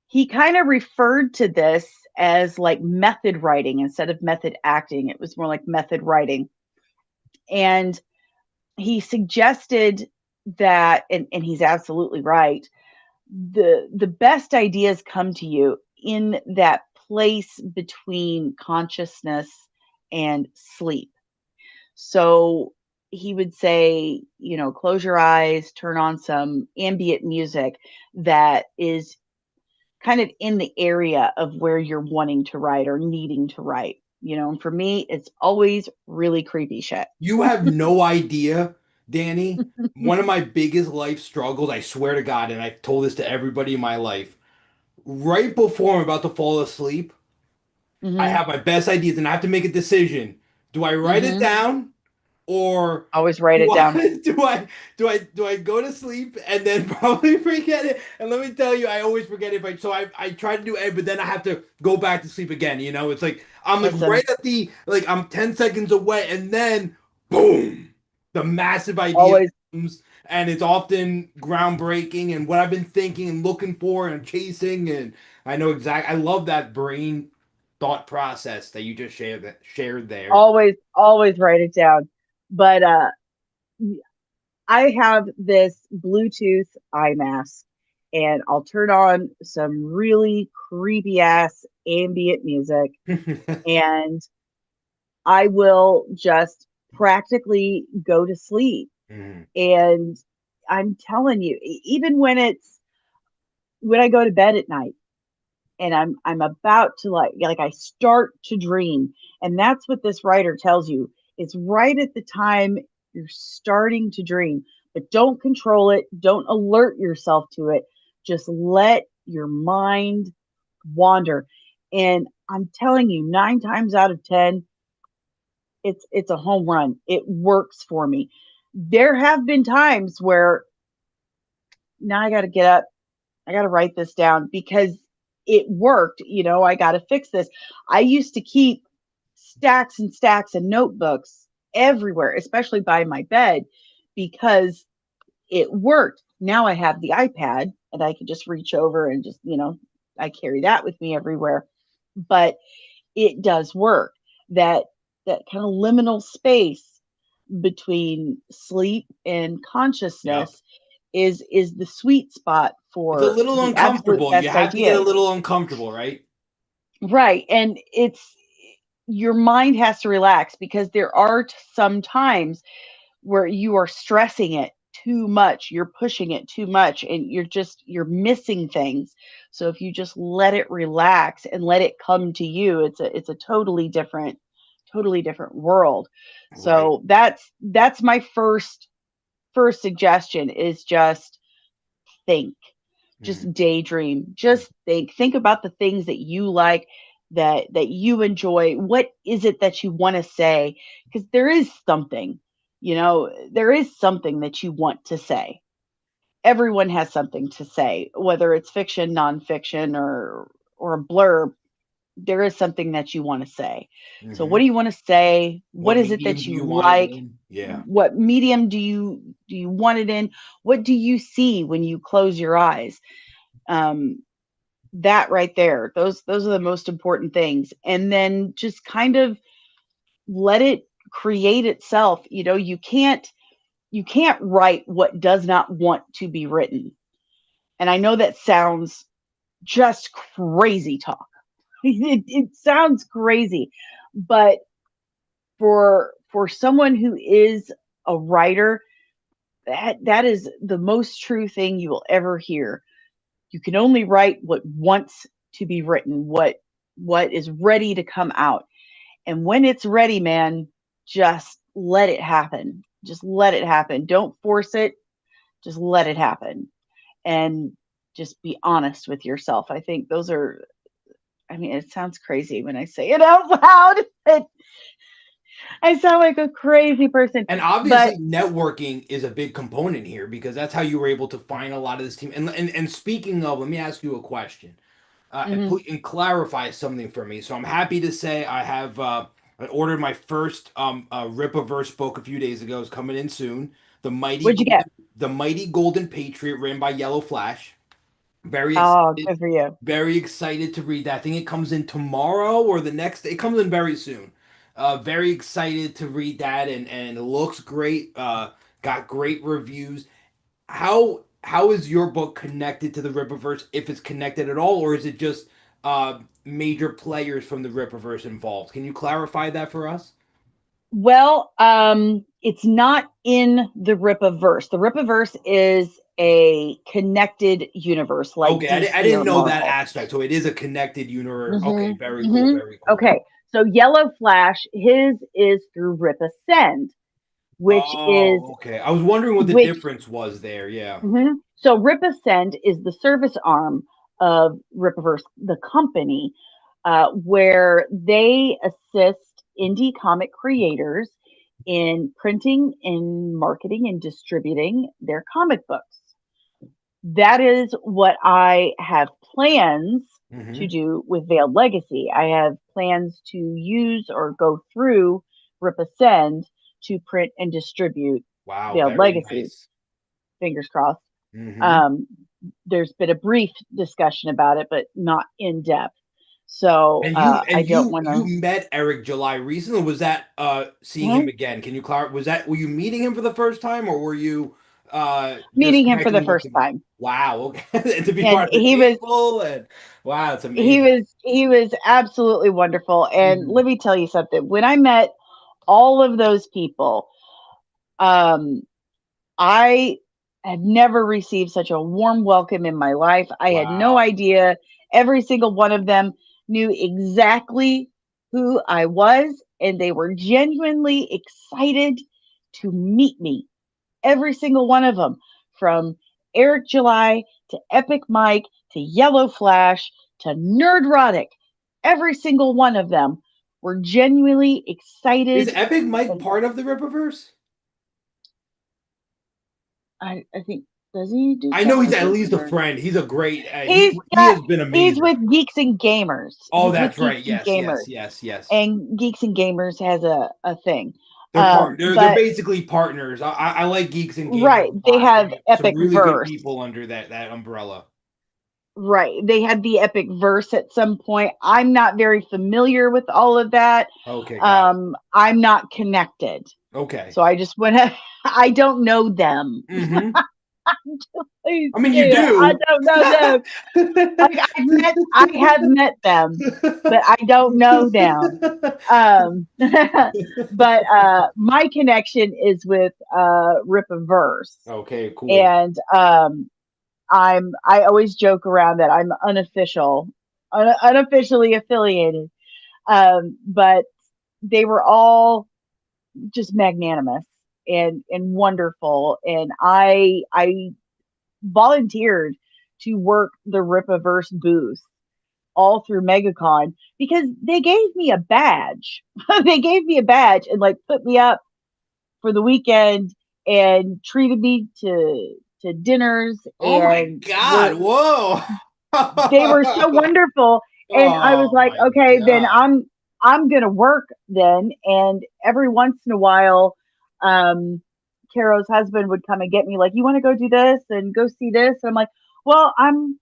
he kind of referred to this as like method writing instead of method acting. It was more like method writing, and he suggested that, and he's absolutely right, the best ideas come to you in that place between consciousness and sleep. So he would say, close your eyes, turn on some ambient music that is kind of in the area of where you're wanting to write or needing to write. And for me, it's always really creepy shit.
You have no idea, Danny. One of my biggest life struggles, I swear to God, and I've told this to everybody in my life, right before I'm about to fall asleep, I
Hmm.
have my best ideas and I have to make a decision. Do I write it
Hmm.
down or
Always write
do
it down.
I do I go to sleep and then probably forget it? And let me tell you, I always forget it. But so I try to do it, but then I have to go back to sleep again. It's like I'm like right
Listen,
at the like I'm 10 seconds away, and then boom, the massive idea
always,
comes, and it's often groundbreaking and what I've been thinking and looking for and chasing, and I know exactly. I love that brain thought process that you just shared there.
always write it down. But I have this Bluetooth eye mask, and I'll turn on some really creepy ass ambient music, and I will just practically go to sleep.
Mhm.
And I'm telling you, even when I go to bed at night and I'm about to like I start to dream, and that's what this writer tells you. It's right at the time you're starting to dream, but don't control it, don't alert yourself to it. Just let your mind wander. And I'm telling you, 9 times out of 10, it's a home run. It works for me. There have been times where now I got to get up, I got to write this down because it worked. I got to fix this. I used to keep stacks and stacks of notebooks everywhere, especially by my bed, because it worked. Now I have the iPad and I can just reach over and just, I carry that with me everywhere. But it does work. That that kind of liminal space between sleep and
Yep.
consciousness is the sweet spot
It's a
for
little
the absolute
uncomfortable. You
best
have to get a
ideas.
little uncomfortable, right?
Right. And it's your mind has to relax because there are some times where you are stressing it too much, you're pushing it too much, and you're missing things. So if you just let it relax and let it come to you, it's a totally different world.
Right.
So that's my first suggestion is just think,
Mhm.
just daydream, just think about the things that you like, that you enjoy. What is it that you want to say? Because there is something that you want to say. Everyone has something to say, whether it's fiction, nonfiction, or a blurb. There is something that you want to say. So what
Mhm.
do you want to say? What
What
is it
medium
that
do
you
you want it
like?
in? Yeah.
What medium do you want it in? What do you see when you close your eyes? um, that right there, those are the most important things. And then just kind of let it create itself. You can't write what does not want to be written. And I know that sounds just crazy talk. It sounds crazy, but for someone who is a writer, that is the most true thing you will ever hear. You can only write what wants to be written, what is ready to come out. And when it's ready, man, just let it happen. Just let it happen. Don't force it. Just let it happen. And just be honest with yourself. I think those are, I mean, it sounds crazy when I say it out loud. I sound like a crazy person.
And
But
obviously, networking is a big component here because that's how you were able to find a lot of this team. And speaking of, let me ask you a question and
mhm.
put and clarify something for me. So I'm happy to say I ordered my first Rippaverse book a few days ago. It's coming in soon. The Mighty
What'd you get?
Golden The Mighty Golden Patriot, written by Yellow Flash. Very
Oh,
excited.
good for you.
Very excited to read that. I think it comes in tomorrow or the next day. It comes in very soon. Very excited to read that, and it looks great. Got great reviews. How is your book connected to the Rippaverse, if it's connected at all, or is it just major players from the Rippaverse involved? Can you clarify that for us?
Well, It's not in the Rippaverse. The Rippaverse is a connected universe like
Okay, I
DC
didn't
or
know that
Marvel.
aspect. So it is a connected universe. Okay, very cool,
Hmm.
very cool.
Okay, so Yellow Flash, his is through Rip Ascend, which is
Oh, okay. I was wondering what the
which.
difference was there. Yeah.
So Rip Ascend is the service arm of Rippaverse, the company, where they assist indie comic creators in printing and marketing and distributing their comic books. That is what I have plans to
Hmm.
do with Veiled Legacy. I have plans to use or go through Rip Ascend to print and distribute
Wow,
Veiled
very
Legacy.
nice.
Fingers crossed.
Hmm.
Um, there's been a brief discussion about it, but not in depth. So
And you
I
and
don't
you
want
you
to.
met Eric July recently. Was that seeing him
Mhm.
again? Can you clarify? Was that were you meeting him for the first time, or were you just
Meeting him for the
connecting once
first
again?
time,
Wow, okay. And to be
and
part of the table and wow, it's
he
amazing.
was he was absolutely wonderful. And
Hmm.
let me tell you something. When I met all of those people, um, I had never received such a warm welcome in my life. I had no
Wow.
idea. Every single one of them knew exactly who I was, and they were genuinely excited to meet me. Every single one of them, from Eric July to Epic Mike to Yellow Flash to Nerdrotic, every single one of them were genuinely
Is
excited.
Epic Mike
And
part of the Rippaverse?
I think, does he do
I know he's
something
at
with
least a
Nerd?
friend. He's a great.
He's
He
got
has been
he's
amazing.
with Geeks and Gamers.
Oh,
He's with
that's right.
Geeks and
Yes, yes,
Gamers.
yes, yes.
And Geeks and Gamers has a thing.
They're
But
basically partners. I like Geeks and Gamers
right,
a
they
lot. They
have
have some
Epic
really good
Verse.
people under that umbrella.
Right. They had the Epic Verse at some point. I'm not very familiar with all of that.
Okay, got it.
I'm not connected.
Okay.
So I just went I don't know them.
Hmm.
Please
I mean, you
say that. I
do.
don't know them. Like I have met them, but I don't know them. But my connection is with Rippaverse,
Okay, cool.
and I always joke around that I'm unofficial, unofficially affiliated. But they were all just magnanimous and wonderful, and I volunteered to work the Rippaverse booth all through MegaCon because they gave me a badge. They gave me a badge and like put me up for the weekend and treated me to dinners
Oh my
and
God. Whoa.
they were so wonderful. And I was
Oh
like,
my
okay, then
God.
I'm gonna work then. And every once in a while, um, Caro's husband would come and get me, like, you want to go do this and go see this. And I'm like, well, I'm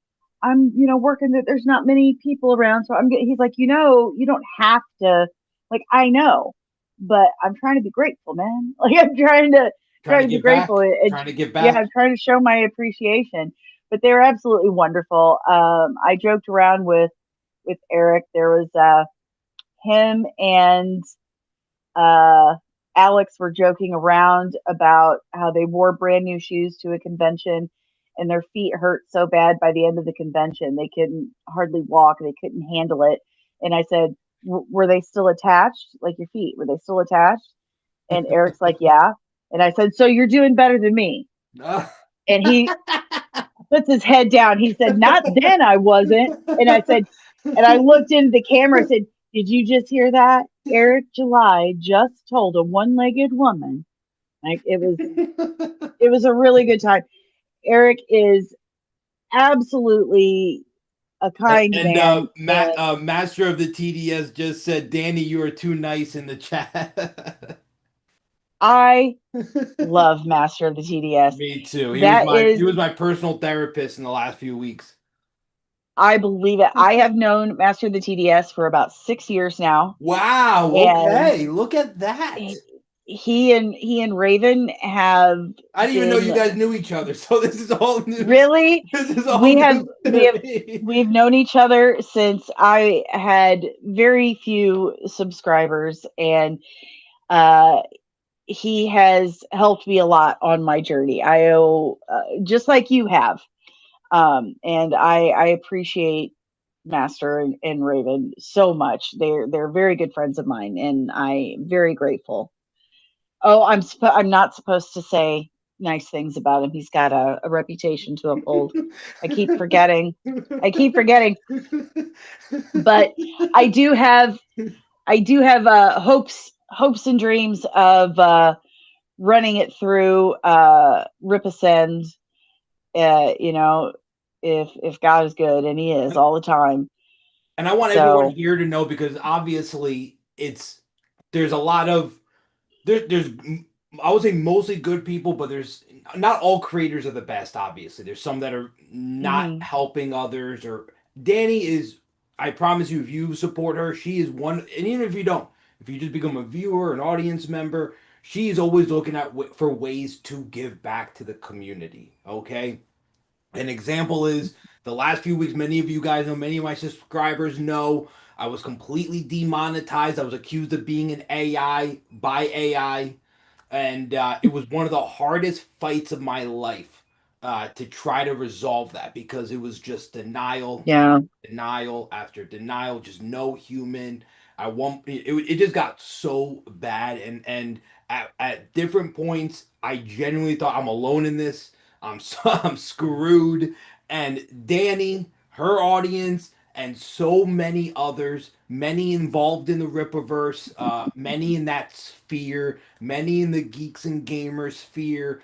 working. That there's not many people around, so he's like, you don't have to. Like, I know, but I'm trying to be grateful, man. Like, I'm
Trying
trying
to
to be
give
grateful.
back.
And
Trying to give
yeah,
back.
I'm trying to show my appreciation. But they were absolutely wonderful. I joked around with Eric. There was him and uh, Alex were joking around about how they wore brand new shoes to a convention and their feet hurt so bad by the end of the convention they couldn't hardly walk, they couldn't handle it. And I said, were they still attached? Like your feet, were they still attached? And Eric's like, yeah. And I said, so you're doing better than me. And he puts his head down. He said, not then I wasn't. And I said, and I looked into the camera and said, did you just hear that? Eric July just told a one-legged woman. Like it was a really good time. Eric is absolutely a kind
And
man,
Matt,
and
Master of the TDS just said, Danny, you are too nice in the chat.
I love Master of the TDS.
Me too.
That
He
is,
was my personal therapist in the last few weeks.
I believe it. I have known Master of the TDS for about 6 years now,
Wow.
and
Okay. Look at that.
he and Raven have
I didn't even know you
been
guys knew each other. So this is all news.
really.
This is all
We have
news
we
to
have
me.
we've known each other since I had very few subscribers, and uh he has helped me a lot on my journey. I owe, just like you have. And I appreciate Master and Raven so much. They're very good friends of mine, and I'm very grateful. Oh, I'm not supposed to say nice things about him. He's got a reputation to uphold. I keep forgetting. I keep forgetting. But I do have I do have hopes and dreams of running it through Ripascend. You know, if God is good, and He is all the time.
And I want everyone
So,
here to know because obviously there's a lot of there's I would say mostly good people, but there's not all creators are the best. Obviously, there's some that are not
mhm.
helping others. Or Danny is, I promise you, if you support her, she is one. And even if you don't, if you just become a viewer, an audience member, she is always looking at for ways to give back to the community. Okay, an example is the last few weeks, many of you guys know, many of my subscribers know, I was completely demonetized. I was accused of being an AI by AI. And it was one of the hardest fights of my life to try to resolve that because it was just denial
Yeah,
after denial after denial, just no human. I won't. It just got so bad, and at different points, I genuinely thought I'm alone in this. I'm so, I'm screwed. And Danny, her audience, and so many others, many involved in the Rippaverse, many in that sphere, many in the geeks and gamers sphere,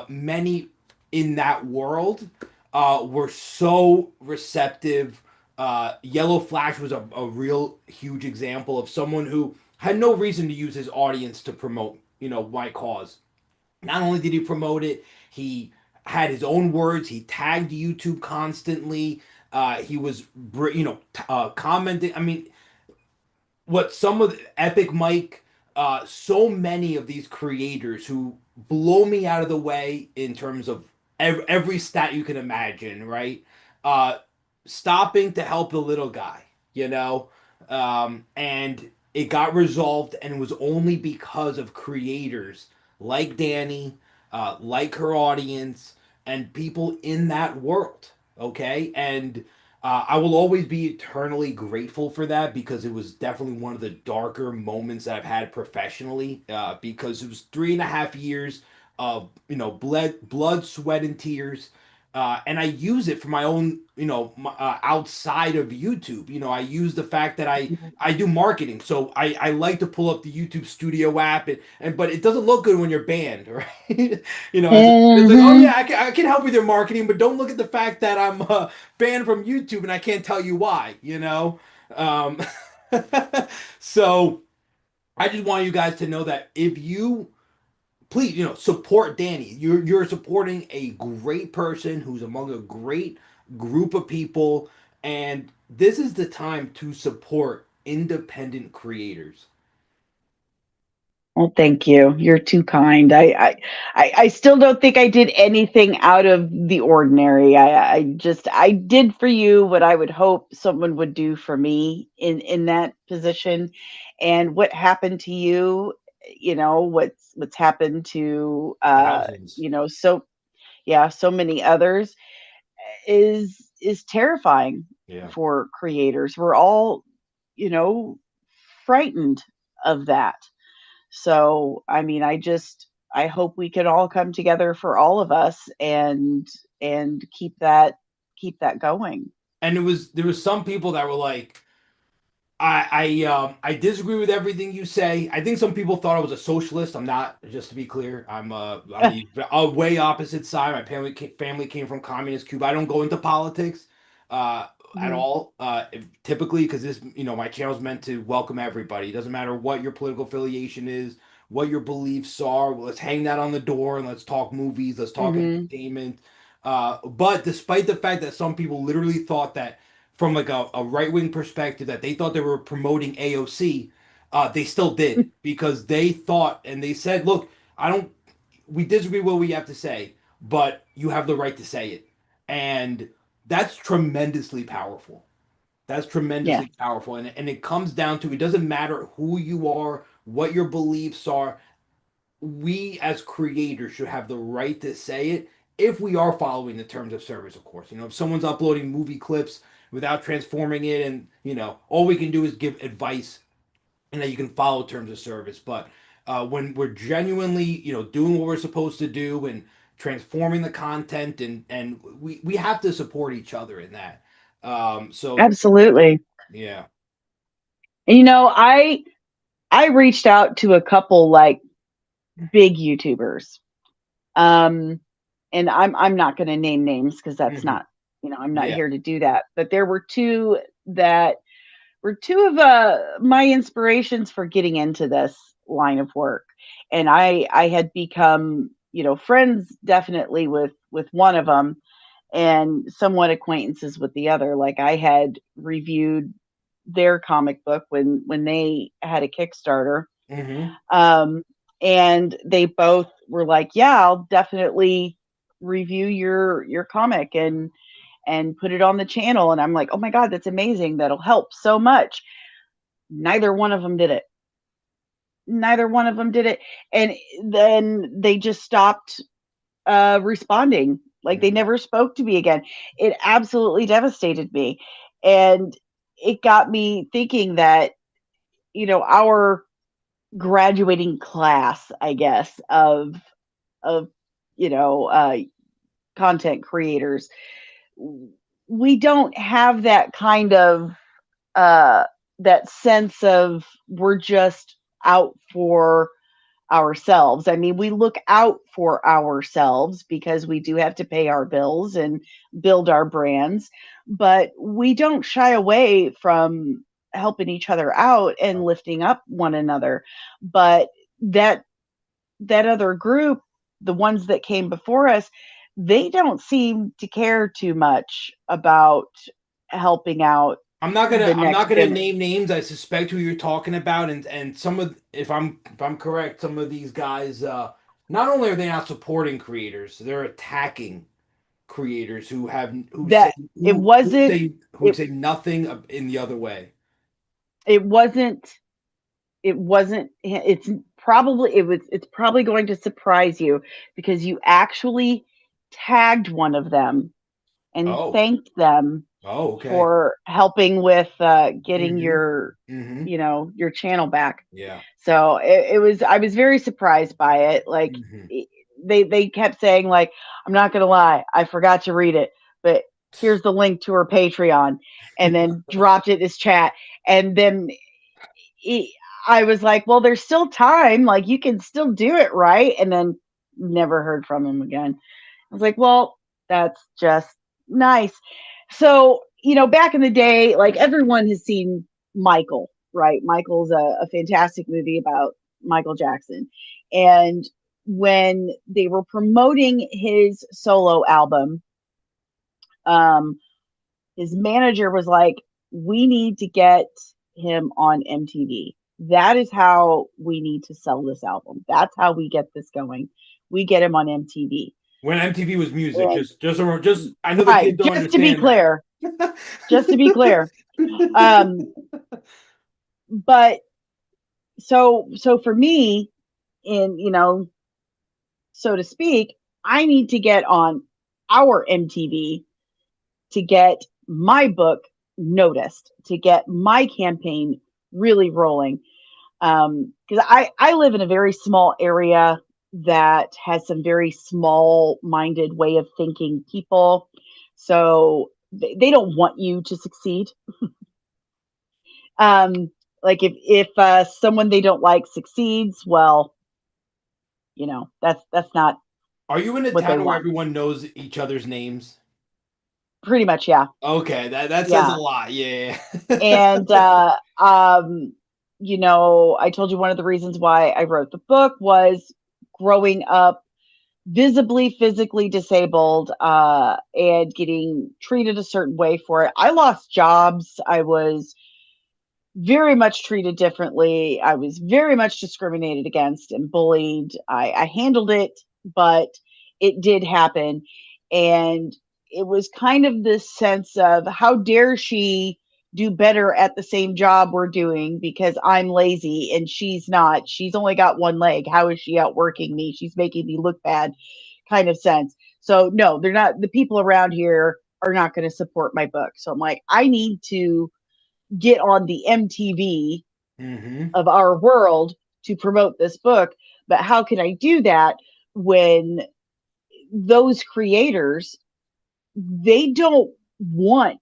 many in that world were so receptive. Yellow Flash was a real huge example of someone who had no reason to use his audience to promote, my cause. Not only did he promote it, he had his own words. He tagged YouTube constantly. He was, commenting. I mean, what some of Epic Mike, so many of these creators who blow me out of the way in terms of every stat you can imagine, right? Uh, Stopping to help the little guy, and it got resolved, and it was only because of creators like Danny, like her audience, and people in that world. Okay, and I will always be eternally grateful for that because it was definitely one of the darker moments that I've had professionally. Because it was 3.5 years of blood, sweat, and tears, and I use it for my own, outside of YouTube. I use the fact that I do marketing, so I like to pull up the YouTube Studio app, and but it doesn't look good when you're banned, right? It's like, oh
hmm
yeah, I can help with your marketing, but don't look at the fact that I'm banned from YouTube and I can't tell you why. Um, so I just want you guys to know that if you please, support Danny. You're supporting a great person who's among a great group of people, and this is the time to support independent creators.
Well, thank you. You're too kind. I still don't think I did anything out of the ordinary. I did for you what I would hope someone would do for me in that position. And what happened to you, what's happened to
Thousands.
so yeah, so many others is terrifying
Yeah.
for creators. We're all, you know, frightened of that. So, I mean, I hope we can all come together for all of us and keep that going.
And there was some people that were like, I disagree with everything you say. I think some people thought I was a socialist. I'm not, just to be clear. I'm the way opposite side. My family came from communist Cuba. I don't go into politics at
Mhm,
all. Typically, because this, my channel is meant to welcome everybody. It doesn't matter what your political affiliation is, what your beliefs are. Let's hang that on the door and let's talk movies. Let's talk
mhm.
entertainment. But despite the fact that some people literally thought that from like a right wing perspective that they thought they were promoting AOC, they still did because they thought and they said, "Look, I don't. We disagree with what we have to say, but you have the right to say it," and that's tremendously powerful. That's
Yeah.
tremendously powerful, and it comes down to it doesn't matter who you are, what your beliefs are. we as creators should have the right to say it if we are following the terms of service, of course. If someone's uploading movie clips without transforming it, and all we can do is give advice and that you can follow terms of service. But when we're genuinely, doing what we're supposed to do and transforming the content, and we have to support each other in that. So
Absolutely.
yeah.
And I reached out to a couple like big YouTubers. Um and I'm not going to name names because that's
Hmm.
not, I'm not
Yeah.
here to do that. But there were two that were two of my inspirations for getting into this line of work. And I had become, friends definitely with one of them and somewhat acquaintances with the other. Like I had reviewed their comic book when they had a Kickstarter.
Hmm.
Um, and they both were like, "Yeah, I'll definitely review your comic and put it on the channel." And I'm like, "Oh my god, that's amazing! That'll help so much." Neither one of them did it. Neither one of them did it, and then they just stopped responding. Like they never spoke to me again. It absolutely devastated me, and it got me thinking that our graduating class, I guess, of you know uh, content creators, we don't have that kind of uh, that sense of we're just out for ourselves. I mean, we look out for ourselves because we do have to pay our bills and build our brands, but we don't shy away from helping each other out and lifting up one another. But that that other group, the ones that came before us, they don't seem to care too much about helping out the
I'm not
next
gonna
generation.
name names. I suspect who you're talking about, and some of, if I'm correct, some of these guys, not only are they not supporting creators, they're attacking creators who have who say
That it wasn't
who
it
say nothing in the other way.
it wasn't it's probably going to surprise you because you actually tagged one of them and
Oh,
thanked them
oh, okay.
for helping with getting
Mm-hmm. Mm-hmm.
your channel back.
Yeah.
So I was very surprised by it. Like
Mm-hmm.
they kept saying like, I'm not gonna lie, I forgot to read it, but here's the link to her Patreon, and then dropped it in this chat. And then he, I was like, well, there's still time. Like, you can still do it, right? And then never heard from him again. I was like, well, that's just nice. So, back in the day, like everyone has seen Michael, right? Michael's a fantastic movie about Michael Jackson. And when they were promoting his solo album, um, his manager was like, we need to get him on MTV. That is how we need to sell this album. That's how we get this going. We get him on MTV.
When MTV was music,
And
just I know the
right,
kids don't
just to be
understand that.
clear, just to be clear. Um, but so for me, in so to speak, I need to get on our MTV to get my book noticed, to get my campaign really rolling. Because I live in a very small area that has some very small minded way of thinking people. So they don't want you to succeed. Um, like if someone they don't like succeeds, well, that's not
Are you in a
what they
town where
want.
everyone knows each other's names?
Pretty much, yeah,
Okay, that says a
yeah.
lot. Yeah.
And I told you one of the reasons why I wrote the book was growing up visibly physically disabled and getting treated a certain way for it. I lost jobs. I was very much treated differently. I was very much discriminated against and bullied. I handled it, but it did happen. And it was kind of this sense of how dare she do better at the same job we're doing because I'm lazy and she's not. She's only got one leg. How is she outworking me? She's making me look bad, kind of sense. So, no, they're not. The people around here are not going to support my book. So I'm like, I need to get on the MTV
Mm-hmm.
of our world to promote this book. But how can I do that when those creators, they don't want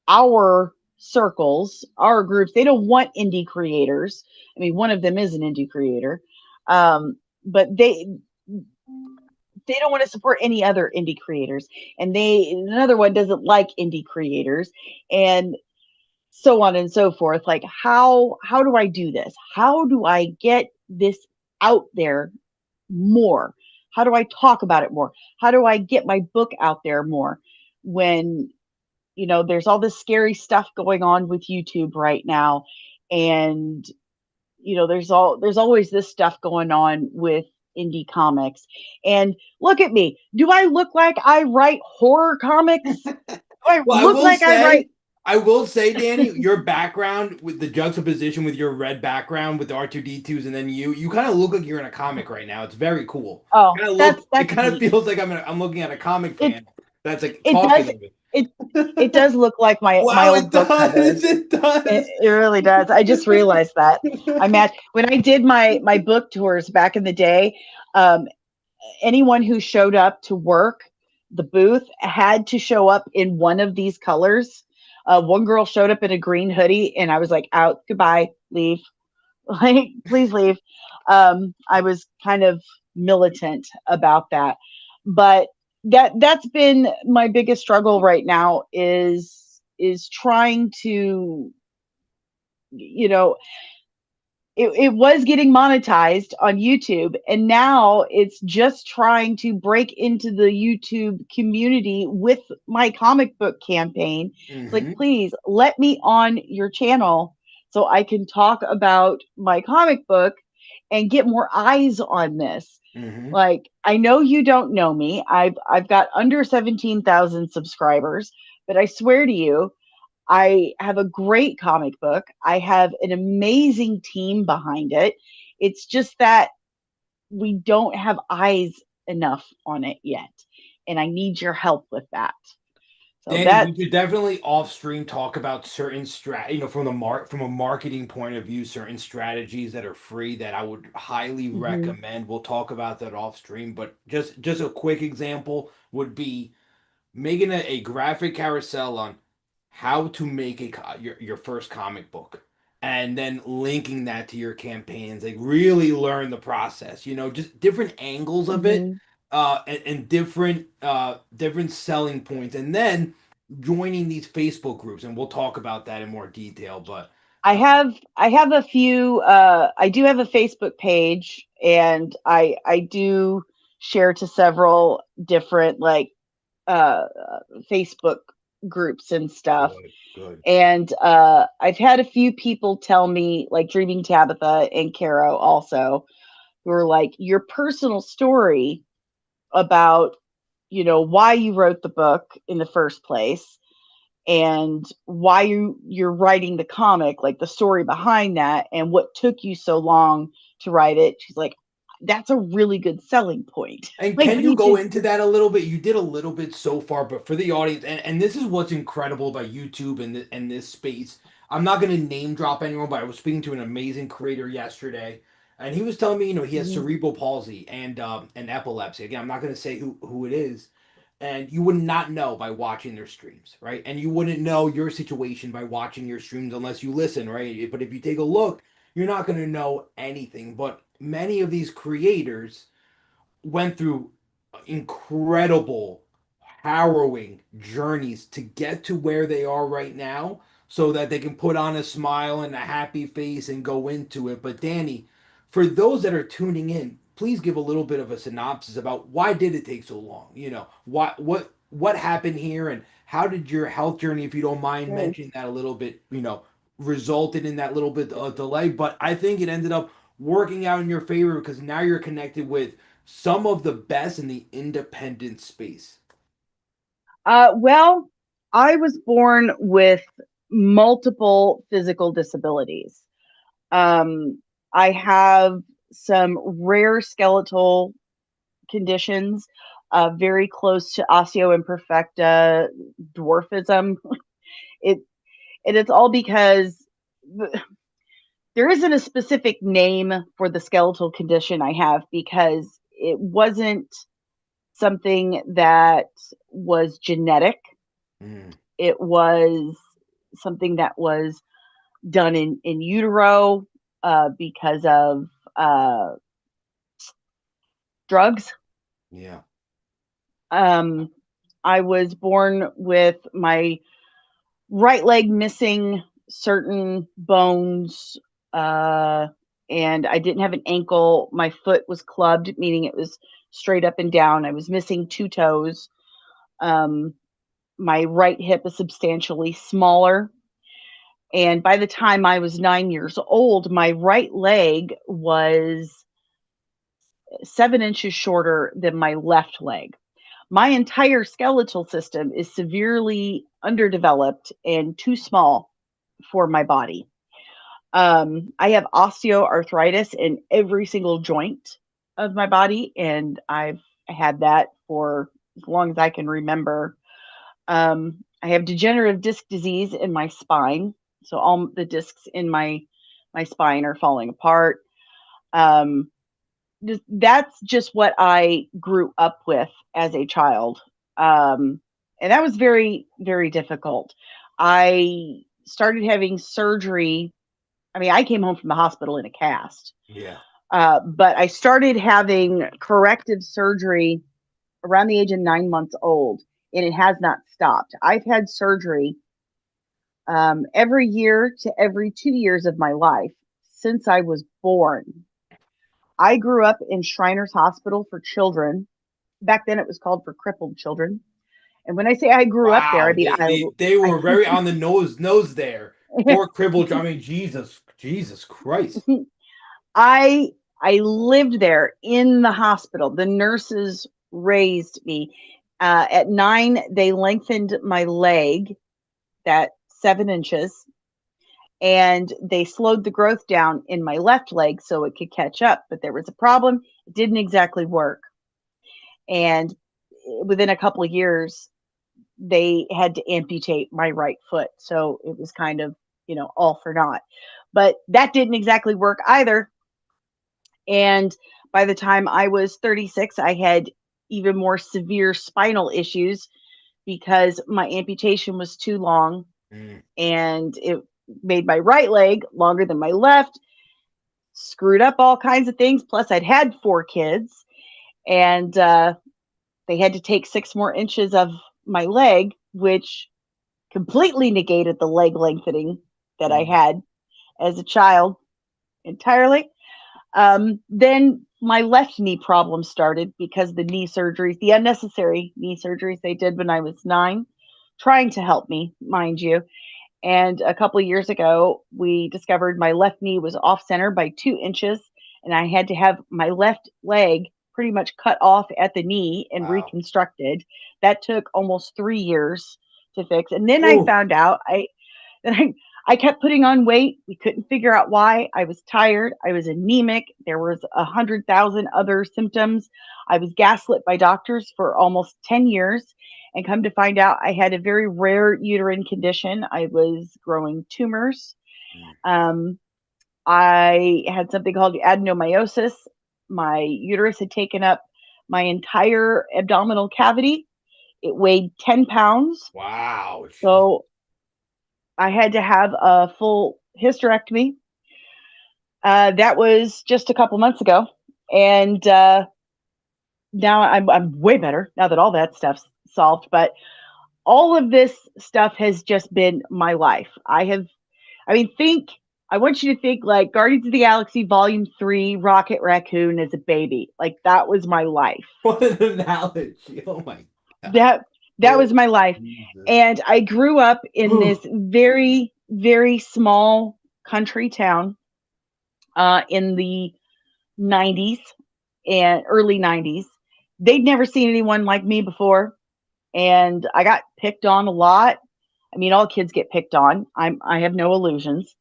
our circles, our groups, they don't want indie creators. I mean, one of them is an indie creator, but they don't want to support any other indie creators, and they another one doesn't like indie creators, and so on and so forth. Like, how do I do this? How do I get this out there more? How do I talk about it more? How do I get my book out there more when there's all this scary stuff going on with YouTube right now, and there's always this stuff going on with indie comics. And look at me. Do I look like I write horror comics? Do I
Well,
look like I write
I will say, Danny, your background with the juxtaposition with your red background with the R2D2s, and then you kind of look like you're in a comic right now. It's very cool.
oh,
It
that's
kind of
neat.
feels like I'm looking at a comic
It
panel that's like
it
talking
does
to me.
it it does look like my
Wow, it
old book
does.
covers.
It does.
It really does. I just realized that. When I did my book tours back in the day. Um, Anyone who showed up to work the booth had to show up in one of these colors. One girl showed up in a green hoodie, and I was like, "Out, goodbye, leave, like, please leave." I was kind of militant about that, but that's been my biggest struggle right now is trying to, you know, it was getting monetized on YouTube, and now it's just trying to break into the YouTube community with my comic book campaign. It's like,
Hmm.
please let me on your channel so I can talk about my comic book and get more eyes on this.
Hmm.
Like, I know you don't know me. I've got under 17,000 subscribers, but I swear to you, I have a great comic book. I have an amazing team behind it. It's just that we don't have eyes enough on it yet. And I need your help with that. So
Danny, we
that's
could definitely off stream talk about certain from from a marketing point of view, certain strategies that are free that I would highly
mhm,
recommend. We'll talk about that off stream, but just a quick example would be making a graphic carousel on how to make your first comic book, and then linking that to your campaigns. Like really learn the process, just different angles of it,
mhm.
and different selling points, and then joining these Facebook groups, and we'll talk about that in more detail. But
I have a few I do have a Facebook page, and I do share to several different, like, uh Facebook groups and stuff.
good, good.
And I've had a few people tell me, like Dreaming Tabitha and Caro also, who are like, your personal story about, why you wrote the book in the first place and why you're writing the comic, like the story behind that and what took you so long to write it. She's like, that's a really good selling point.
And
Like,
can you
you
go
did.
into that a little bit? You did a little bit so far, but for the audience, and this is what's incredible about YouTube and this space. I'm not going to name drop anyone, but I was speaking to an amazing creator yesterday, and he was telling me, he has
Mhm,
cerebral palsy and epilepsy. Again, I'm not going to say who it is, and you would not know by watching their streams, right? And you wouldn't know your situation by watching your streams unless you listen, right? But if you take a look, you're not going to know anything. But many of these creators went through incredible, harrowing journeys to get to where they are right now so that they can put on a smile and a happy face and go into it. But Danny, for those that are tuning in, please give a little bit of a synopsis about why did it take so long? What happened here, and how did your health journey, if you don't mind
sure.
mentioning that a little bit, resulted in that little bit of delay. But I think it ended up working out in your favor because now you're connected with some of the best in the independent space.
Well, I was born with multiple physical disabilities. I have some rare skeletal conditions, very close to osteoimperfecta, dwarfism. It and it's all because there isn't a specific name for the skeletal condition I have because it wasn't something that was genetic.
Mm,
It was something that was done in utero because of uh, drugs.
yeah.
Um, I was born with my right leg missing certain bones, uh, and I didn't have an ankle. My foot was clubbed, meaning it was straight up and down. I was missing two toes. Um, my right hip is substantially smaller. And by the time I was 9 years old, my right leg was 7 inches shorter than my left leg. My entire skeletal system is severely underdeveloped and too small for my body. I have osteoarthritis in every single joint of my body, and I've had that for as long as I can remember. I have degenerative disc disease in my spine, so all the discs in my spine are falling apart. Um, that's just what I grew up with as a child. Um, and that was very, very difficult. I started having surgery. I mean, I came home from the hospital in a cast,
Yeah.
but I started having corrective surgery around the age of 9 months old, and it has not stopped. I've had surgery every year to every 2 years of my life since I was born. I grew up in Shriners Hospital for Children. Back then, it was called for crippled children. And when I say I grew up there, I
Wow.
mean
They
I
were very on the nose there for cribble. I mean, Jesus Christ.
I I lived there in the hospital. The nurses raised me. At 9, they lengthened my leg that 7 inches, and they slowed the growth down in my left leg so it could catch up. But there was a problem; it didn't exactly work. And within a couple of years, they had to amputate my right foot. So it was kind of, all for naught. But that didn't exactly work either. And by the time I was 36, I had even more severe spinal issues because my amputation was too long
Mm,
and it made my right leg longer than my left, screwed up all kinds of things. Plus, I'd had 4 kids, and they had to take 6 more inches of my leg, which completely negated the leg lengthening that I
mm,
had as a child entirely. Then my left knee problem started because the knee surgeries, the unnecessary knee surgeries they did when I was 9, trying to help me, mind you. And a couple of years ago, we discovered my left knee was off center by 2 inches, and I had to have my left leg pretty much cut off at the knee and
wow.
reconstructed. That took almost 3 years to fix. And then I
Ooh.
found out that I kept putting on weight. We couldn't figure out why. I was tired. I was anemic. There was 100,000 other symptoms. I was gaslit by doctors for almost 10 years. And come to find out, I had a very rare uterine condition. I was growing tumors.
Mm,
Um, I had something called adenomyosis. My uterus had taken up my entire abdominal cavity. It weighed 10 pounds.
wow.
So I had to have a full hysterectomy. That was just a couple months ago. And now I'm way better now that all that stuff's solved. But all of this stuff has just been my life. I mean, I want you to think like Guardians of the Galaxy Volume 3, Rocket Raccoon as a baby. Like that was my life.
What an analogy. Oh my God.
That that
Oh,
was my life.
Jesus.
And I grew up in this
Ooh.
very, very small country town in the 90s and early 90s. They'd never seen anyone like me before. And I got picked on a lot. I mean, all kids get picked on. I have no illusions.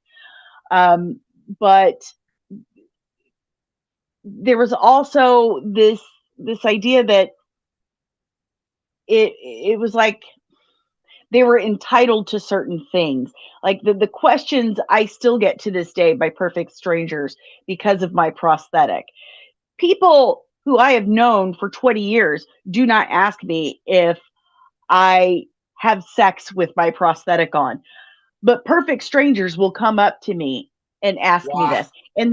Um, but there was also this idea that it was like they were entitled to certain things. Like the questions I still get to this day by perfect strangers because of my prosthetic. People who I have known for 20 years do not ask me if I have sex with my prosthetic on. But perfect strangers will come up to me and ask me
Wow.
this. And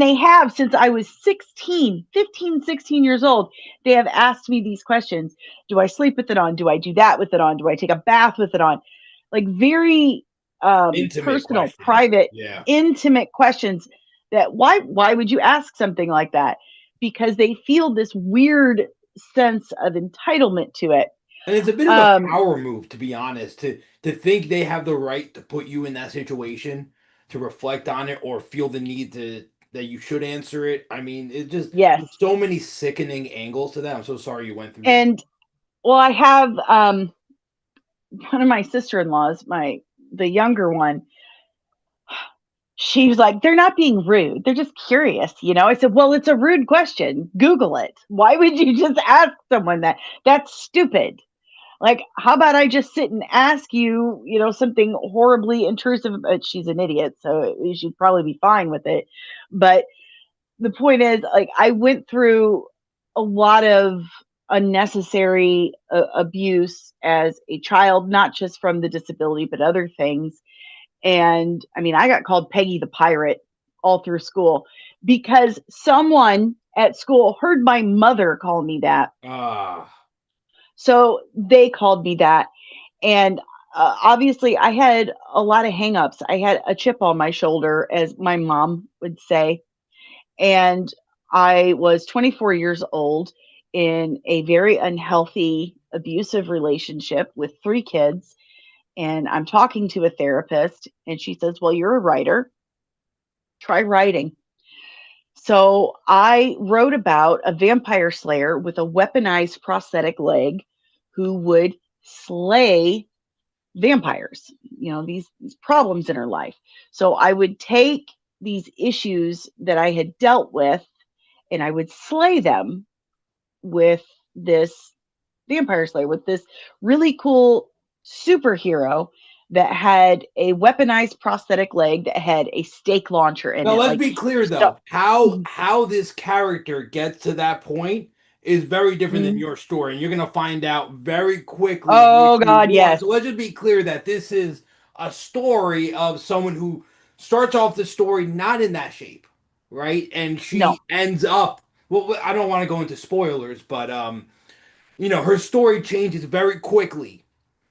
they have since I was 16, 15, 16 years old. They have asked me these questions. Do I sleep with it on? Do I do that with it on? Do I take a bath with it on? Like very
Intimate
personal,
questions.
private,
Yeah.
intimate questions that why would you ask something like that? Because they feel this weird sense of entitlement to it.
And it's a bit of a
Um,
power move, to be honest, to think they have the right to put you in that situation, to reflect on it, or feel the need to that you should answer it. I mean, it just
yes.
there's so many sickening angles to that. I'm so sorry you went through that.
And well, I have one of my sister-in-laws, the younger one, she was like, they're not being rude. They're just curious, you know? I said, well, it's a rude question. Google it. Why would you just ask someone that? That's stupid. Like, how about I just sit and ask you, something horribly intrusive? But she's an idiot, so she'd probably be fine with it. But the point is, like, I went through a lot of unnecessary abuse as a child, not just from the disability, but other things. And I mean, I got called Peggy the Pirate all through school because someone at school heard my mother call me that.
Ah,
So they called me that. And obviously, I had a lot of hangups. I had a chip on my shoulder, as my mom would say. And I was 24 years old in a very unhealthy, abusive relationship with 3 kids. And I'm talking to a therapist, and she says, well, you're a writer. Try writing. So I wrote about a vampire slayer with a weaponized prosthetic leg who would slay vampires, these problems in her life. So I would take these issues that I had dealt with and I would slay them with this vampire slayer, with this really cool superhero that had a weaponized prosthetic leg that had a stake launcher in
now
it.
let's
Like,
be clear
so,
though. How
mhm,
how this character gets to that point is very different than
mhm.
your story, and you're gonna find out very quickly in
Oh
issue
God,
one.
yes.
So let's just be clear that this is a story of someone who starts off the story not in that shape, right? And
No,
she ends up. Well, I don't want to go into spoilers, but her story changes very quickly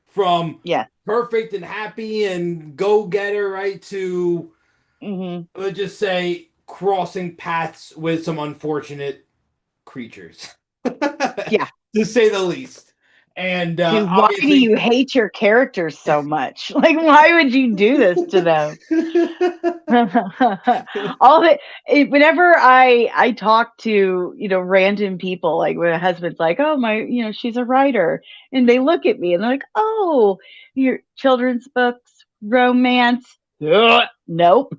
from
yes.
perfect and happy and go getter, right, to
Hmm.
let's just say crossing paths with some unfortunate creatures,
Yeah.
to say the least. And
Dude, why do
obviously,
you hate your characters so much? Like, why would you do this to them? All of whenever I talk to random people, like when a husband's like, oh my, she's a writer, and they look at me and they're like, oh, your children's books, romance. Ugh, nope.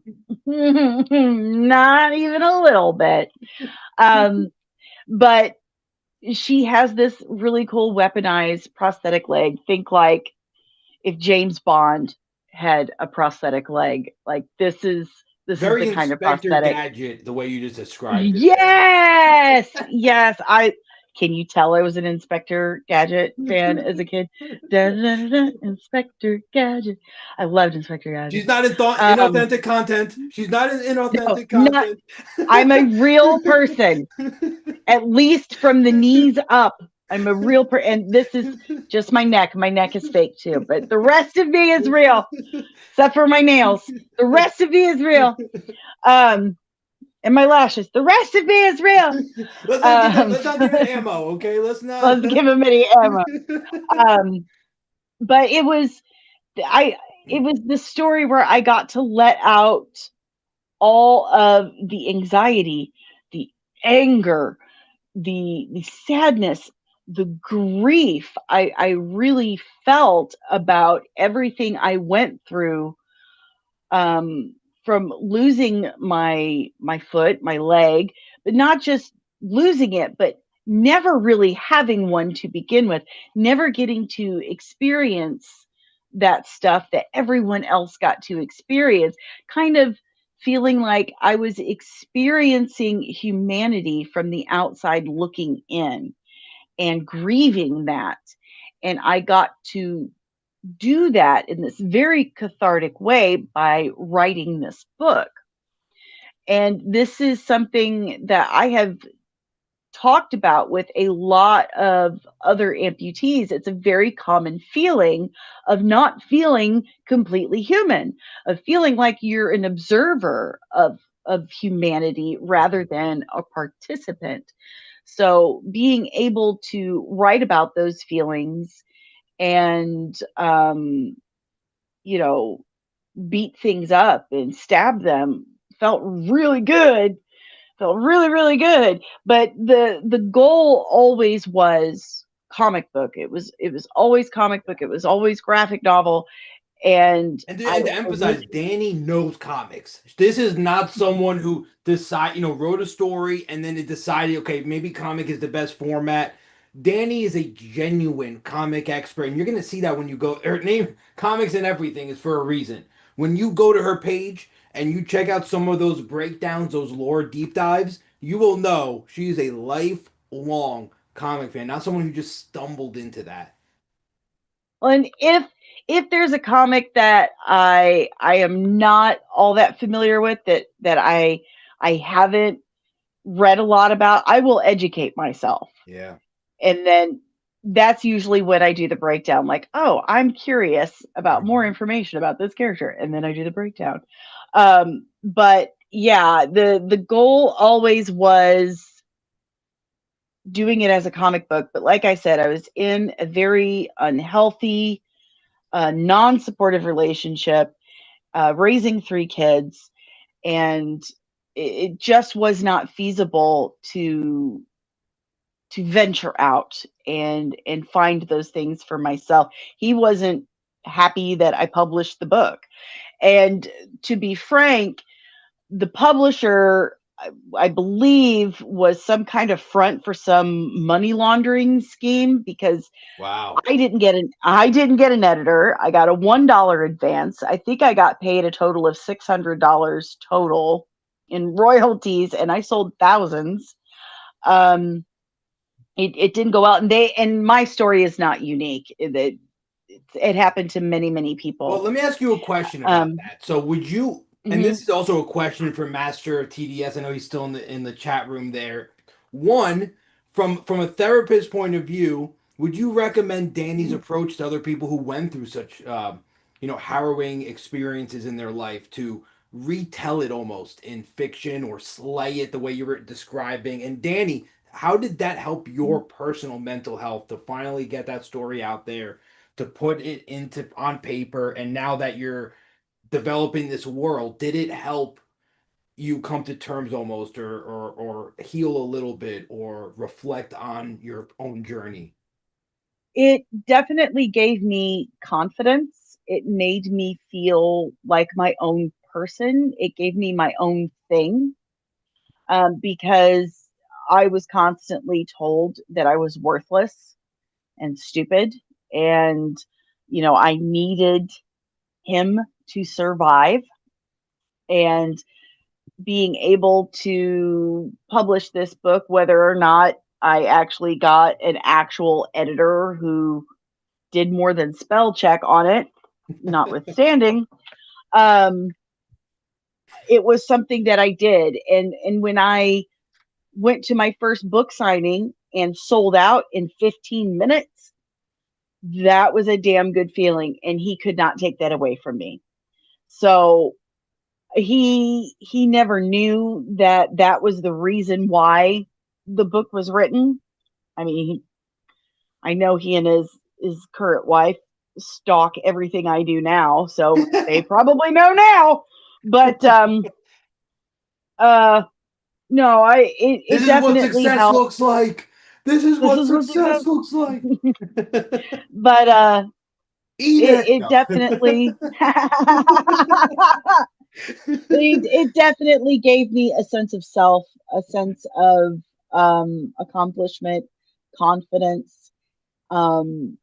Not even a little bit. um but she has this really cool weaponized prosthetic leg. Think like if James Bond had a prosthetic leg. Like, this is the
very
kind of
Inspector
prosthetic.
Gadget, the way you just described it there.
Yes, yes. I can you tell I was an Inspector Gadget fan as a kid? Da, da, da, da, Inspector Gadget. I loved Inspector Gadget.
She's not in
Um,
inauthentic content. She's not in
no,
inauthentic
not.
content.
I'm a real person, at least from the knees up. I'm a real and this is just my neck. My neck is fake too, but the rest of me is real, except for my nails. The rest of me is real. Um, and my lashes. The rest of me is real. Um,
let's not give it ammo, okay? Let's not.
let's give him any ammo. Um, but I it was the story where I got to let out all of the anxiety, the anger, the sadness, the grief I really felt about everything I went through, um, from losing my foot, my leg, but not just losing it, but never really having one to begin with, never getting to experience that stuff that everyone else got to experience, kind of feeling like I was experiencing humanity from the outside looking in and grieving that. And I got to do that in this very cathartic way by writing this book. And this is something that I have talked about with a lot of other amputees. It's a very common feeling of not feeling completely human, of feeling like you're an observer of humanity rather than a participant. So being able to write about those feelings and you know, beat things up and stab them felt really good, felt really, really good. But the goal always was comic book. It was always comic book. It was always graphic novel. And
And to
I really
emphasize, Danny knows comics. This is not someone who wrote a story and then it decided, okay, maybe comic is the best format. Danny is a genuine comic expert, and you're gonna see that when you go. Her name, comics and everything, is for a reason. When you go to her page and you check out some of those breakdowns, those lore deep dives, you will know she is a lifelong comic fan, not someone who just stumbled into that.
and if there's a comic that I am not all that familiar with, that I haven't read a lot about, I will educate myself.
Yeah.
And then that's usually when I do the breakdown, like, oh, I'm curious about more
Mhm.
information about this character, and then I do the breakdown. But yeah, the goal always was doing it as a comic book. But like I said, I was in a very unhealthy, non-supportive relationship, raising three kids, and it just was not feasible to venture out and find those things for myself. He wasn't happy that I published the book. And to be frank, the publisher, I believe, was some kind of front for some money laundering scheme, because
Wow.
I didn't get an editor. I got a $1 advance. I think I got paid a total of $600 total in royalties, and I sold thousands. Um, it didn't go out, and my story is not unique. It happened to many
Well,
people.
let me ask you a question about
Um,
that. So, would you, and
mhm,
this is also a question for Master of TDS. I know he's still in the chat room there. One, from a therapist point of view, would you recommend Danny's
mhm.
approach to other people who went through such, harrowing experiences in their life to retell it almost in fiction or slay it the way you were describing? And Danny, how did that help your personal mental health to finally get that story out there, to put it into on paper, and now that you're developing this world, did it help you come to terms almost, or heal a little bit or reflect on your own journey?
It definitely gave me confidence. It made me feel like my own person. It gave me my own thing, because I was constantly told that I was worthless and stupid, and I needed him to survive. And being able to publish this book, whether or not I actually got an actual editor who did more than spell check on it, notwithstanding, um, it was something that I did. And when I went to my first book signing and sold out in 15 minutes, that was a damn good feeling, and he could not take that away from me. So he never knew that that was the reason why the book was written. I mean, I know he and his current wife stalk everything I do now, so they probably know now. But uh no,
This
it
is what
definitely
success
helped.
looks like. This is
This
what
is what
success
success.
looks like.
But
Eat it.
it
No.
definitely it definitely gave me a sense of self, a sense of accomplishment, confidence, um,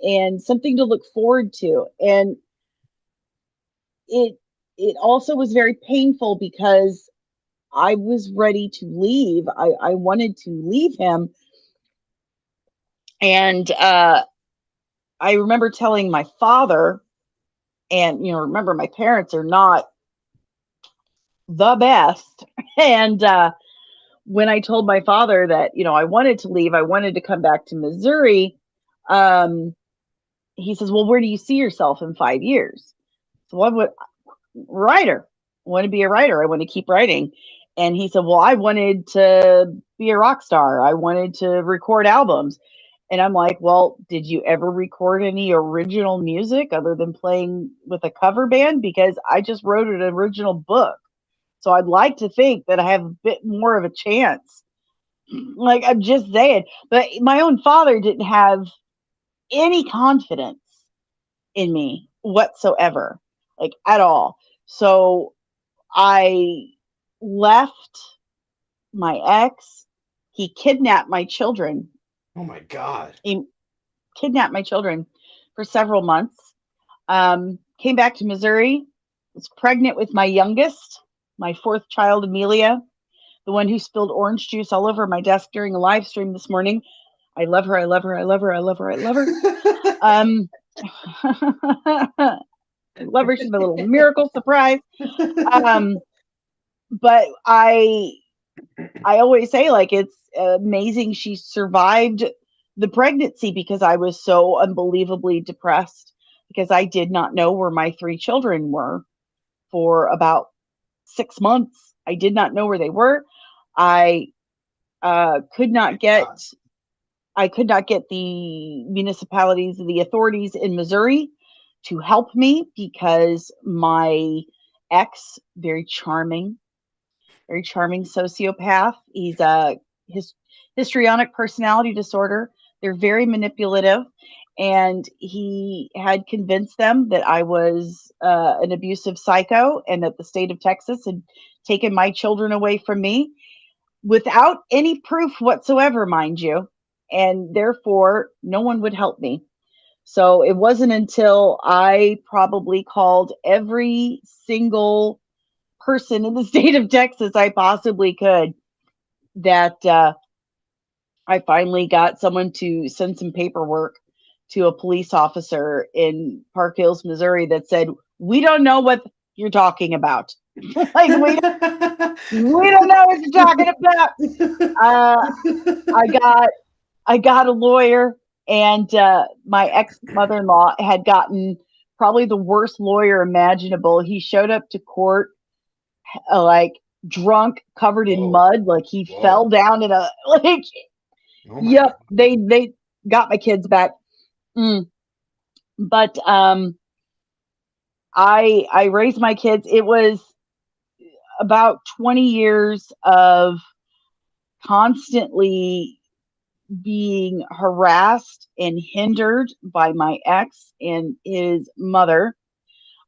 and something to look forward to. And it it also was very painful because I was ready to leave. I wanted to leave him, and I remember telling my father, and remember my parents are not the best, and when I told my father that I wanted to leave, I wanted to come back to Missouri, um, he says, "Well, where do you see yourself in 5 years?" So what would writer? I want to be a writer. I want to keep writing. And he said, "Well, I wanted to be a rock star. I wanted to record albums." And I'm like, "Well, did you ever record any original music other than playing with a cover band? Because I just wrote an original book. So I'd like to think that I have a bit more of a chance." Like, I'm just saying. But my own father didn't have any confidence in me whatsoever, like at all. So I left my ex. He kidnapped my children.
Oh my God.
He kidnapped my children for several months. Came back to Missouri. Was pregnant with my youngest, my fourth child, Amelia, the one who spilled orange juice all over my desk during a live stream this morning. I love her. I love her. I love her. I love her. I love her. Um, I love her. She's my little miracle surprise. Um, but I always say, like, it's amazing she survived the pregnancy because I was so unbelievably depressed because I did not know where my three children were for about 6 months. I did not know where they were. I could not get
God.
I could not get the municipalities, the authorities in Missouri to help me because my ex, very charming sociopath. He's a his histrionic personality disorder. They're very manipulative, and he had convinced them that I was an abusive psycho and that the state of Texas had taken my children away from me without any proof whatsoever, mind you, and therefore no one would help me. So it wasn't until I probably called every single person in the state of Texas I possibly could that I finally got someone to send some paperwork to a police officer in Park Hills, Missouri that said, "We don't know what you're talking about." Like, we don't know what you're talking about. Uh, I got I got a lawyer, and my ex mother in law had gotten probably the worst lawyer imaginable. He showed up to court like drunk, covered in
Whoa.
mud, like he fell
Whoa.
down in a like.
Oh my
Yep,
God.
they got my kids back. Mm. But I raised my kids. It was about 20 years of constantly being harassed and hindered by my ex and his mother,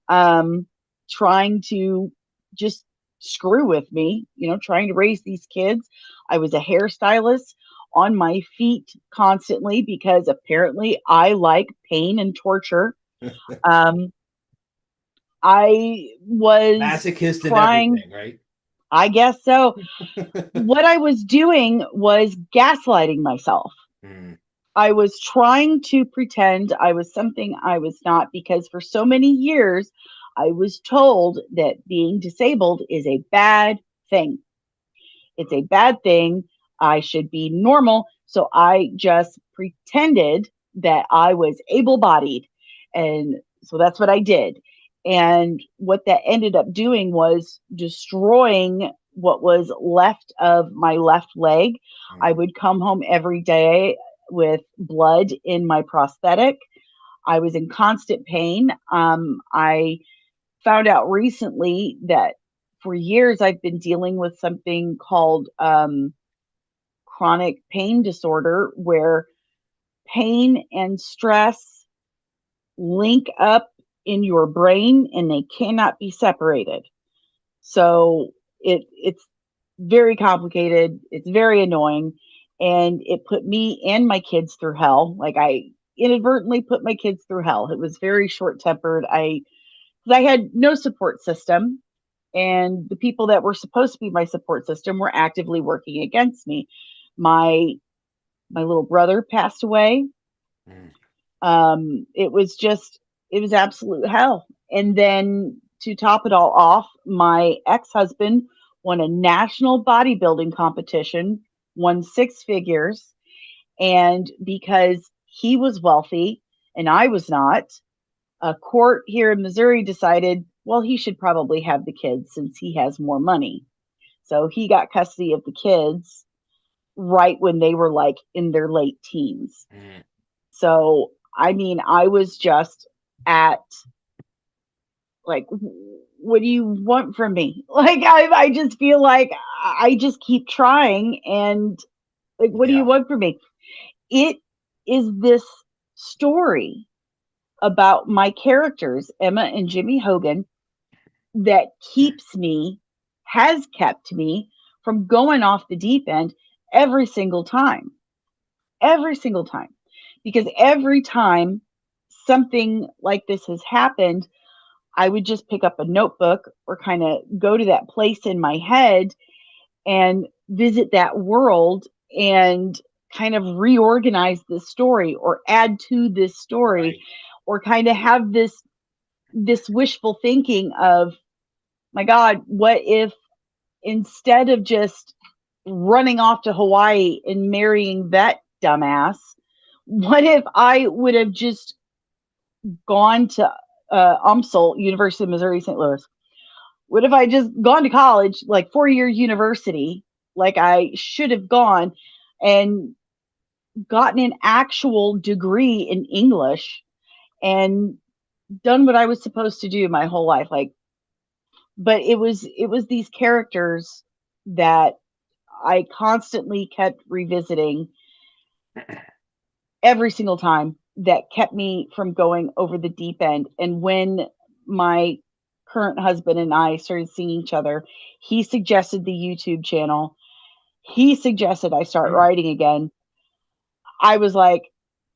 um, trying to just screw with me, trying to raise these kids. I was a hairstylist on my feet constantly because apparently I like pain and torture. Um, I was
Masochist and
trying,
everything, right?
I guess so. What I was doing was gaslighting myself.
Mm.
I was trying to pretend I was something I was not because for so many years I was told that being disabled is a bad thing. It's a bad thing. I should be normal. So I just pretended that I was able bodied. And so that's what I did. And what that ended up doing was destroying what was left of my left leg. I
Mm.
would come home every day with blood in my prosthetic. I was in constant pain. I found out recently that for years I've been dealing with something called chronic pain disorder where pain and stress link up in your brain and they cannot be separated. So it's very complicated. It's very annoying, and it put me and my kids through hell. Like I inadvertently put my kids through hell. It was very short tempered. Because I had no support system, and the people that were supposed to be my support system were actively working against me. My my little brother passed away.
Mm.
It was just, it was absolute hell. And then to top it all off, my ex husband won a national bodybuilding competition, won six figures. And because he was wealthy and I was not, a court here in Missouri decided, well, he should probably have the kids since he has more money. So he got custody of the kids right when they were like in their late teens.
Mm.
So, I mean, I was just at like, what do you want from me? Like, I just feel like I just keep trying. And like, what do you
Yeah.
want from me? It is this story about my characters, Emma and Jimmy Hogan, that keeps me, has kept me from going off the deep end every single time. Every single time. Because every time something like this has happened, I would just pick up a notebook or kind of go to that place in my head and visit that world and kind of reorganize this story or add to this story
Right.
or kind of have this wishful thinking of, my god, what if instead of just running off to Hawaii and marrying that dumbass, what if I would have just gone to UMSL, University of Missouri St. Louis? What if I just gone to college, like 4 year university, like I should have gone, and gotten an actual degree in English and done what I was supposed to do my whole life? Like, but it was these characters that I constantly kept revisiting every single time that kept me from going over the deep end. And when my current husband and I started seeing each other, he suggested the YouTube channel. He suggested I start
Mm.
writing again. I was like,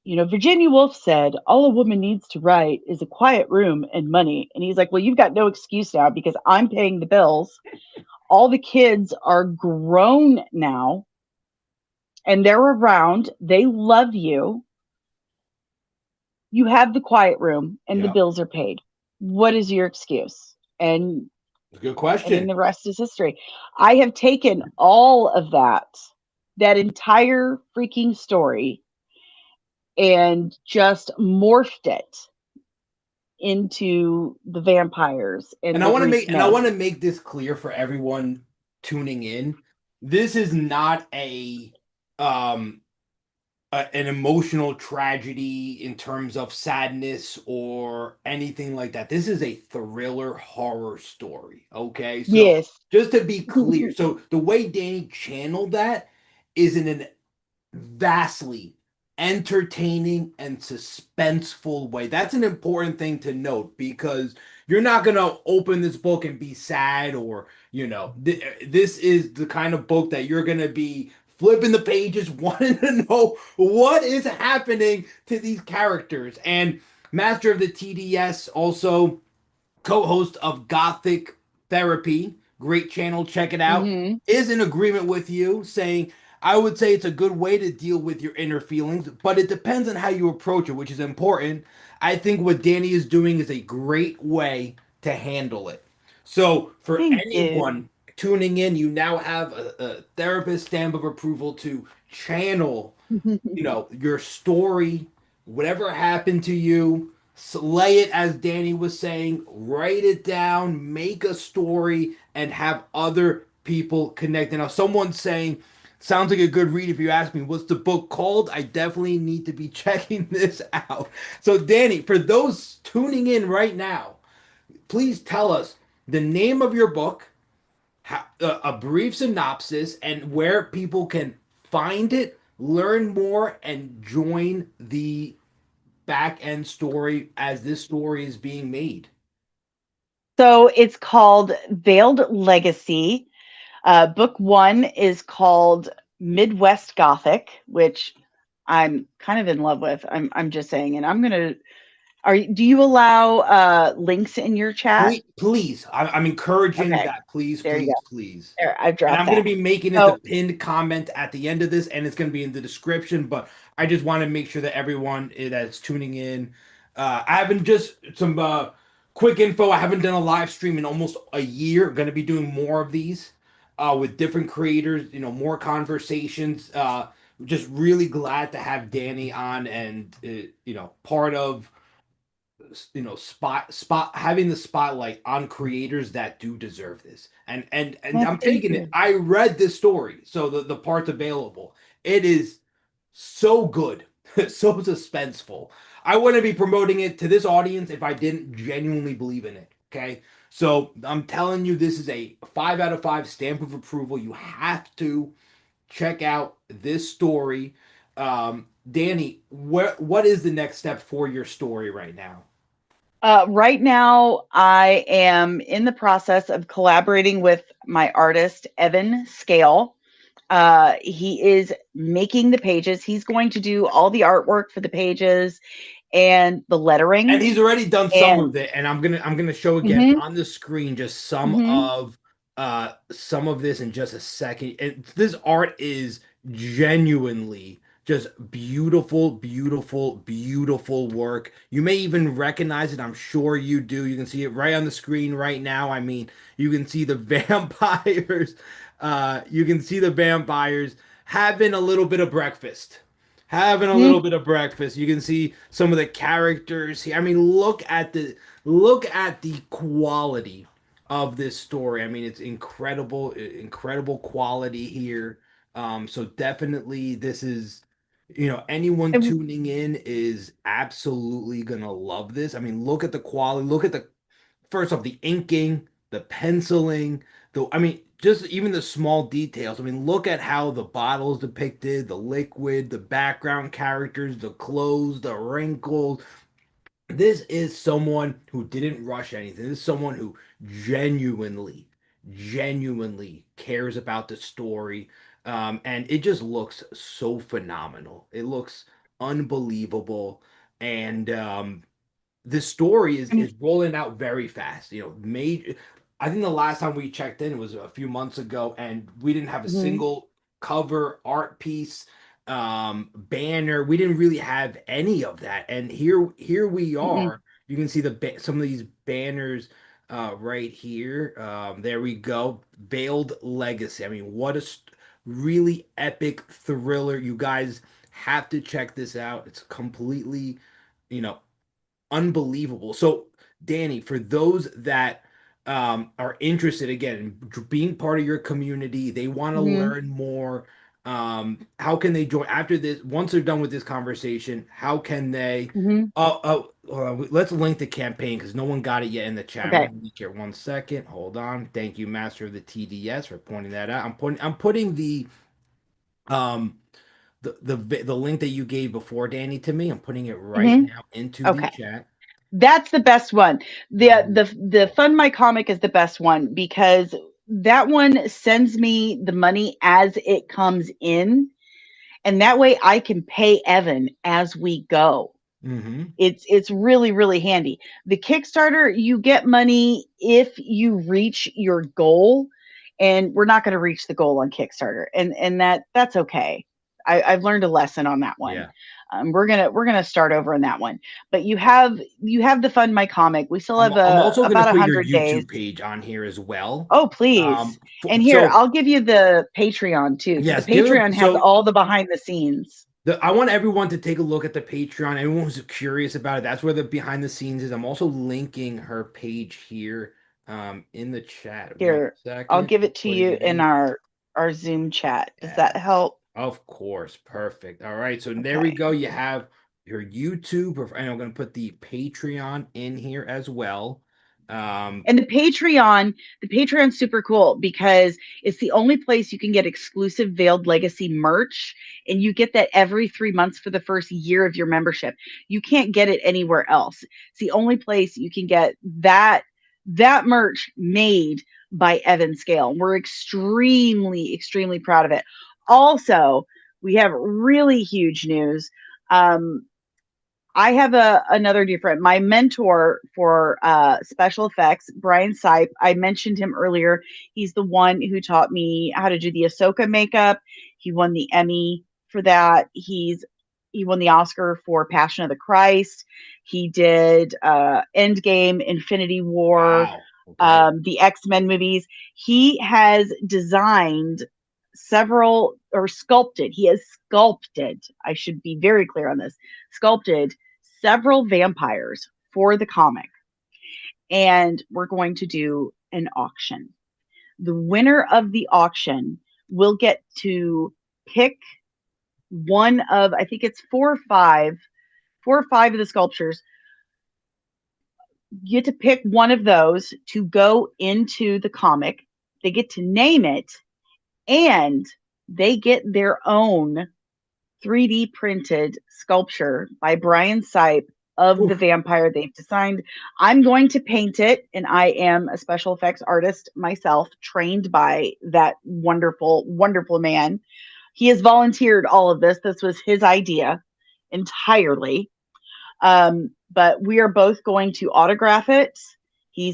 Virginia Woolf said all a woman needs to write is a quiet room and money. And he's like, well, you've got no excuse now because I'm paying the bills. All the kids are grown now and they're around. They love you. You have the quiet room and the
Yeah.
bills are paid. What is your excuse? And
It's a good
I mean,
question.
the rest is history. I have taken all of that entire freaking story, and just morphed it into the vampires and the Greek
And I
myth.
want to make this clear for everyone tuning in. This is not um an emotional tragedy in terms of sadness or anything like that. This is a thriller horror story. Okay. So
Yes.
just to be clear, so the way Danny channeled that is in an vastly entertaining and suspenseful way. That's an important thing to note because you're not going to open this book and be sad or, this is the kind of book that you're going to be flipping the pages wanting to know what is happening to these characters. And Master of the TDS also co-host of Gothic Therapy, great channel, check it out,
Hmm.
is in agreement with you, saying, I would say it's a good way to deal with your inner feelings, but it depends on how you approach it, which is important. I think what Danny is doing is a great way to handle it. So, for
Thank you.
anyone tuning in, you now have a therapist stamp of approval to channel your story, whatever happened to you, slay it as Danny was saying, write it down, make a story, and have other people connect. Now, someone's saying, sounds like a good read if you ask me, what's the book called? I definitely need to be checking this out. So, Danny, for those tuning in right now, please tell us the name of your book, a brief synopsis, and where people can find it, learn more, and join the back end story as this story is being made.
So it's called Veiled Legacy. Book one is called Midwest Gothic, which I'm kind of in love with. I'm just saying, and I'm gonna. Do you allow links in your chat?
Please, I'm encouraging
Okay,
that. Please,
there you
please,
go.
please.
There, I've
And
dropped
I'm going to
that.
be making it the
So,
pinned comment at the end of this, and it's going to be in the description. But I just want to make sure that everyone that's tuning in, I haven't just some quick info. I haven't done a live stream in almost a year. Going to be doing more of these with different creators. You know, more conversations. Just really glad to have Danny on, and part of spot having the spotlight on creators that do deserve this, and
well,
I'm
thank
taking it.
you.
I read this story, so the parts available, it is so good. So suspenseful. I wouldn't be promoting it to this audience if I didn't genuinely believe in it. Okay, so I'm telling you, this is a 5 out of 5 stamp of approval. You have to check out this story. Danny, what is the next step for your story right now?
Right now, I am in the process of collaborating with my artist, Evan Scale. He is making the pages. He's going to do all the artwork for the pages and the
And
lettering.
he's already done some of
And
it, and I'm gonna show again
mhm,
on the screen just
mhm.
some of this in just a second. And this art is genuinely just beautiful, beautiful, beautiful work. You may even recognize it. I'm sure you do. You can see it right on the screen right now. I mean, you can see the vampires. You can see the vampires having a little bit of breakfast, having a little bit of breakfast. You can see some of the characters here. I mean, look at the quality of this story. I mean, it's incredible, incredible quality here. So definitely this is, anyone
And
tuning in is absolutely gonna love this. I mean, look at the quality, look at the first off, the inking, the penciling, I mean, just even the small details. I mean, look at how the bottle is depicted, the liquid, the background characters, the clothes, the wrinkles. This is someone who didn't rush anything. This is someone who genuinely, genuinely cares about the story. And it just looks so phenomenal. It looks unbelievable. And this story is
and
is rolling out very fast. Major. I think the last time we checked in was a few months ago, and we didn't have a
mhm,
single cover art piece, banner. We didn't really have any of that, and here we
mhm.
are. You can see some of these banners right here. There we go. Veiled Legacy. I mean, what a really epic thriller. You guys have to check this out. It's completely, you know, unbelievable. So, Danny, for those that are interested again in being part of your community, they want to
Mhm,
learn more. How can they join after this? Once they're done with this conversation, how can they?
mhm.
Let's link the campaign because no one got it yet in the chat. I'm
Okay.
gonna link here 1 second. Hold on. Thank you, Master of the TDS, for pointing that out. I'm putting um the link that you gave before, Danny, to me. I'm putting it right
Mhm.
now into the
Okay.
chat.
That's the best one. The
There.
the the Fund My Comic is the best one because that one sends me the money as it comes in, and that way I can pay Evan as we go.
Mm-hmm.
It's really really handy. The Kickstarter, you get money if you reach your goal, and we're not going to reach the goal on Kickstarter, and that's okay. I've learned a lesson on that one.
Yeah.
We're gonna start over on that one. But you have the Fund My Comic. We still
I'm
have
I'm also gonna
about a
put your
hundred days.
YouTube page on here as well.
Oh please! And here
So
I'll give you the Patreon too, because the
yes, give
Patreon
it.
has
So
all the behind the scenes.
I want everyone to take a look at the Patreon. Everyone who's curious about it, that's where the behind the scenes is. I'm also linking her page here in the chat. One
Here, I'll
second.
give
I'm
it to
putting
you
it
in
in.
our Zoom chat. Does that
Yes.
help?
Of course. Perfect. All right. So there we
Okay.
go. You have your YouTube, and I'm going to put the Patreon in here as well. Um,
And the Patreon's super cool because it's the only place you can get exclusive Veiled Legacy merch, and you get that every 3 months for the first year of your membership. You can't get it anywhere else. It's the only place you can get that merch made by Evan Scale. We're extremely, extremely proud of it. Also, we have really huge news. Um, I have another dear friend, my mentor for special effects, Brian Sipe. I mentioned him earlier. He's the one who taught me how to do the Ahsoka makeup. He won the Emmy for that. He won the Oscar for Passion of the Christ. He did Endgame, Infinity War,
wow. Okay.
the X-Men movies. He has designed several or sculpted. He has sculpted. I should be very clear on this. Sculpted several vampires for the comic, and we're going to do an auction. The winner of the auction will get to pick one of, I think it's four or five of the sculptures. You get to pick one of those to go into the comic. They get to name it, and they get their own 3D printed sculpture by Brian Sipe of the
Oof.
vampire they've designed. I'm going to paint it, and I am a special effects artist myself, trained by that wonderful, wonderful man. He has volunteered all of this. This was his idea entirely. But we are both going to autograph it. He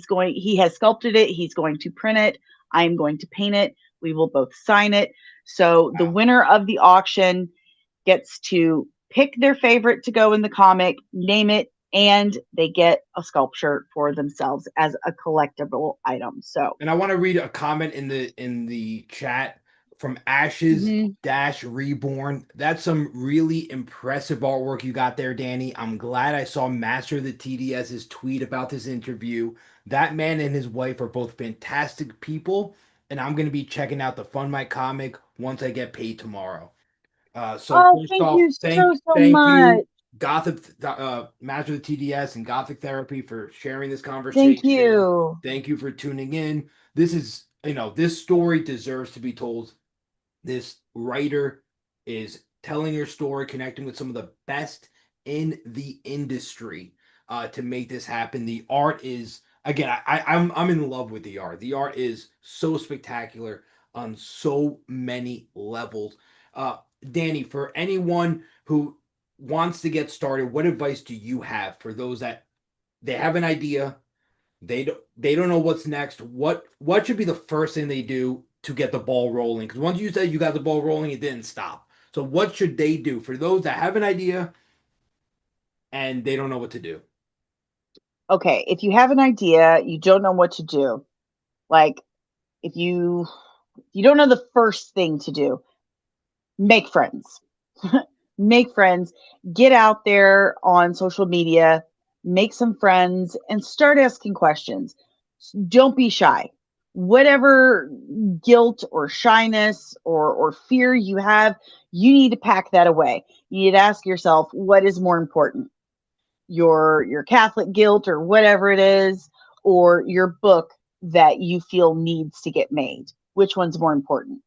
has sculpted it. He's going to print it. I'm going to paint it. We will both sign it. So the
Wow.
winner of the auction gets to pick their favorite to go in the comic, name it, and they get a sculpture for themselves as a collectible item. So,
And I want to read a comment in the chat from Ashes
mhm.
Dash Reborn. That's some really impressive artwork you got there, Danny. I'm glad I saw Master of the TDS's tweet about this interview. That man and his wife are both fantastic people, and I'm going to be checking out the Fun My comic once I get paid tomorrow. So
Oh,
first
thank
off,
you so, so
thank
much.
you, Gothic Master of the TDS and Gothic Therapy for sharing this
Thank
conversation.
you.
Thank you for tuning in. This is, this story deserves to be told. This writer is telling your story, connecting with some of the best in the industry to make this happen. The art is again, I'm in love with the art. The art is so spectacular on so many levels. Uh, Danny, for anyone who wants to get started, what advice do you have for those that they have an idea, they don't know what's next. What should be the first thing they do to get the ball rolling? Because once you said you got the ball rolling, it didn't stop. So what should they do for those that have an idea and they don't know what to do?
Okay, if you have an idea, you don't know what to do. Like if you don't know the first thing to do, make friends. Make friends, get out there on social media, make some friends, and start asking questions. Don't be shy. Whatever guilt or shyness or fear you have, you need to pack that away. You need to ask yourself, what is more important? Your Catholic guilt or whatever it is, or your book that you feel needs to get made? Which one's more important?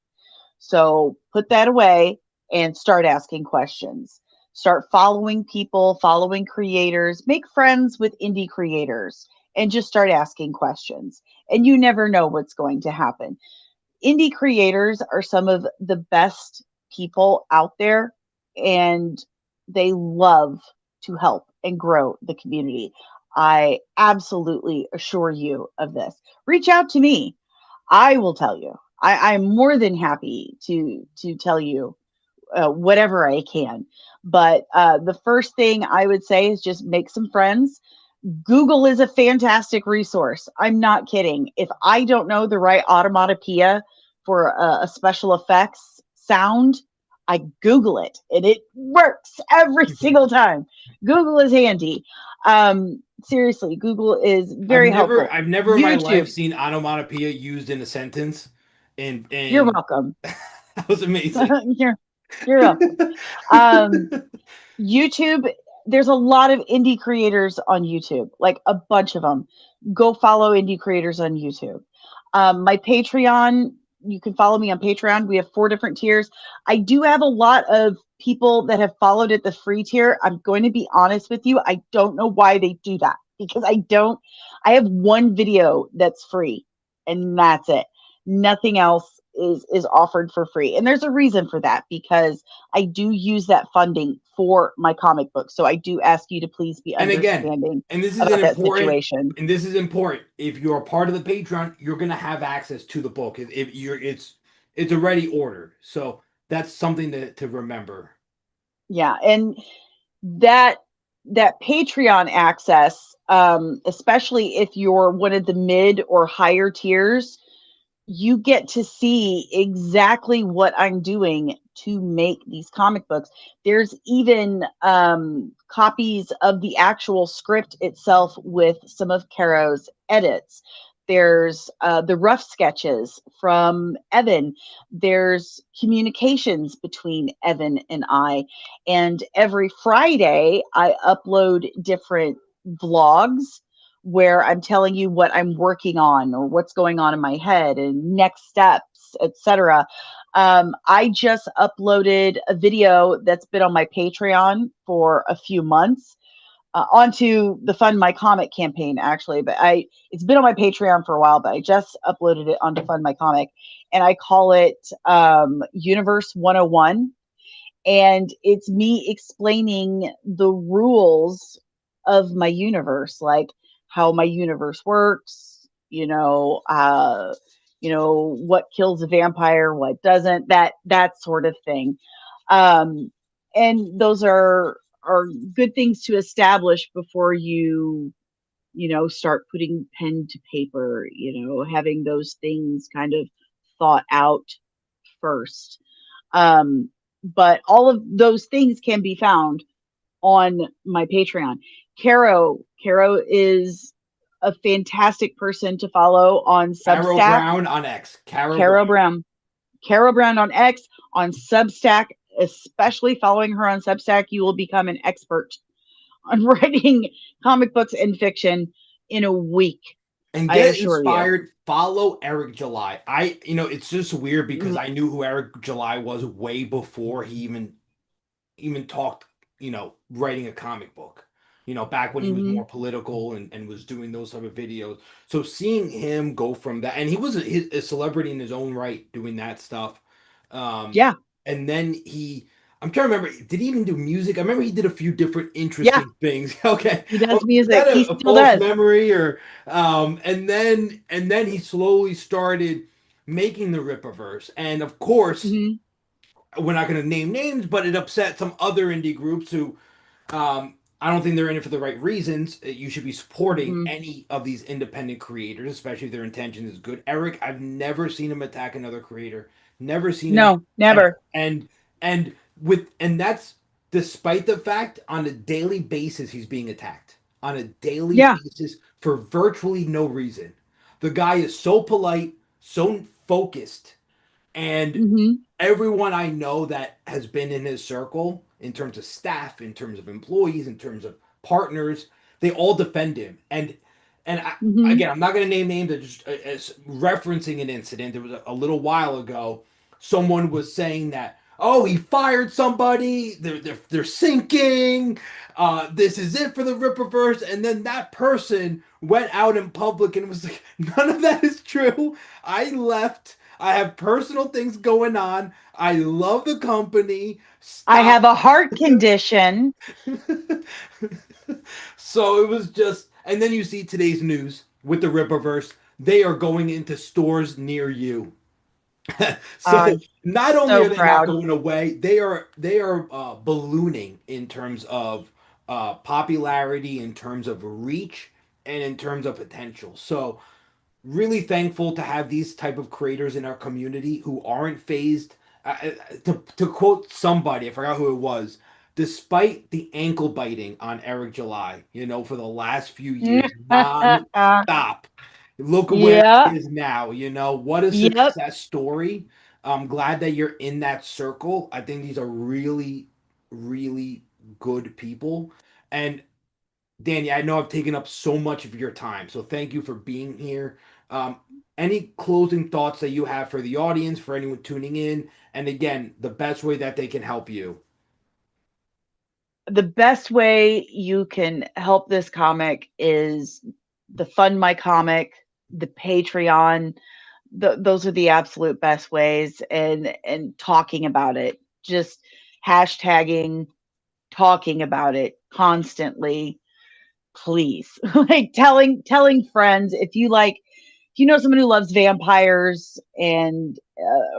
So put that away and start asking questions. Start following people, following creators, make friends with indie creators, and just start asking questions. And you never know what's going to happen. Indie creators are some of the best people out there, and they love to help and grow the community. I absolutely assure you of this. Reach out to me. I will tell you. I'm more than happy to tell you whatever I can. But the first thing I would say is just make some friends. Google is a fantastic resource. I'm not kidding. If I don't know the right automatopoeia for a special effects sound, I Google it and it works every single time. Google is handy. Seriously, Google is
I've
very
never
helpful.
I've never in my life
YouTube,
seen onomatopoeia used in a sentence,
you're
and
welcome.
that was amazing.
you're you're welcome. Um, YouTube. there's a lot of indie creators on YouTube, like a bunch of them. Go follow indie creators on YouTube. My Patreon, you can follow me on Patreon. We have 4 different tiers. I do have a lot of people that have followed at the free tier. I'm going to be honest with you. I don't know why they do that because I have one video that's free and that's it. Nothing else is offered for free. And there's a reason for that because I do use that funding for my comic book. So I do ask you to please be
And again,
understanding
and this is an
about that
important,
situation.
and this is important. If you're a part of the Patreon, you're gonna have access to the book. If you're, it's already ordered. So that's something to remember.
Yeah, and that that Patreon access, especially if you're one of the mid or higher tiers, you get to see exactly what I'm doing to make these comic books. There's even copies of the actual script itself with some of Caro's edits. There's the rough sketches from Evan. There's communications between Evan and I. And every Friday, I upload different vlogs where I'm telling you what I'm working on or what's going on in my head and next steps, etc. I just uploaded a video that's been on my Patreon for a few months, onto the Fund My Comic campaign actually, but I it's been on my Patreon for a while, but I just uploaded it onto Fund My Comic, and I call it Universe 101, and it's me explaining the rules of my universe, like how my universe works, what kills a vampire, what doesn't, that sort of thing. um and those are good things to establish before start putting pen to paper, having those things kind of thought out first. But all of those things can be found on my Patreon. Caro is a fantastic person to follow on
Carol
Substack.
Brown on X. Carol
Caro
Brown.
Brown. Caro Brown on X, on Substack, especially following her on Substack, you will become an expert on writing comic books and fiction in a week.
And
I
get
assure you.
inspired. Follow Eric July. It's just weird because
Mhm.
I knew who Eric July was way before he even talked, writing a comic book. Back when he was more
Mhm.
political and was doing those type of videos. So seeing him go from that, and he was a celebrity in his own right doing that stuff. Um,
Yeah.
and then I'm trying to remember, did he even do music? I remember he did a few different
Yeah.
interesting things. Okay.
He
Well,
does
is
music.
that
He
a
still
false
does.
memory or and then he slowly started making the Rippaverse. And of course,
Mhm.
we're not going to name names, but it upset some other indie groups who I don't think they're in it for the right reasons. You should be supporting
Mhm.
any of these independent creators, especially if their intention is good. Eric, I've never seen him attack another creator. Never seen him,
No, never.
and that's despite the fact on a daily basis he's being attacked on a daily
Yeah.
basis for virtually no reason. The guy is so polite, so focused, and
Mhm.
everyone I know that has been in his circle, in terms of staff, in terms of employees, in terms of partners, they all defend him. Again,
Mhm.
I'm not going to name names. Just as referencing an incident. There was a little while ago. Someone was saying that, oh, he fired somebody. They're sinking. This is it for the Rippaverse. And then that person went out in public and was like, none of that is true. I left. I have personal things going on. I love the company.
I
Stop.
have a heart condition.
So it was just, and then you see today's news with the Rippaverse. They are going into stores near you. So
I'm
not only
so
are they not
proud.
going away, they are ballooning in terms of popularity, in terms of reach, and in terms of potential. So really thankful to have these type of creators in our community who aren't phased. To quote somebody, I forgot who it was. Despite the ankle biting on Eric July, for the last few years, non-stop. Look at where he
Yeah.
is now. What a
Yep.
success story. I'm glad that you're in that circle. I think these are really, really good people. And Danny, I know I've taken up so much of your time, so thank you for being here. Um, any closing thoughts that you have for the audience, for anyone tuning in, and again, the best way that they can help you?
The best way you can help this comic is the Fund My Comic, the Patreon. Those are the absolute best ways, and talking about it, just hashtagging, talking about it constantly, please. Like telling friends, if you know someone who loves vampires, and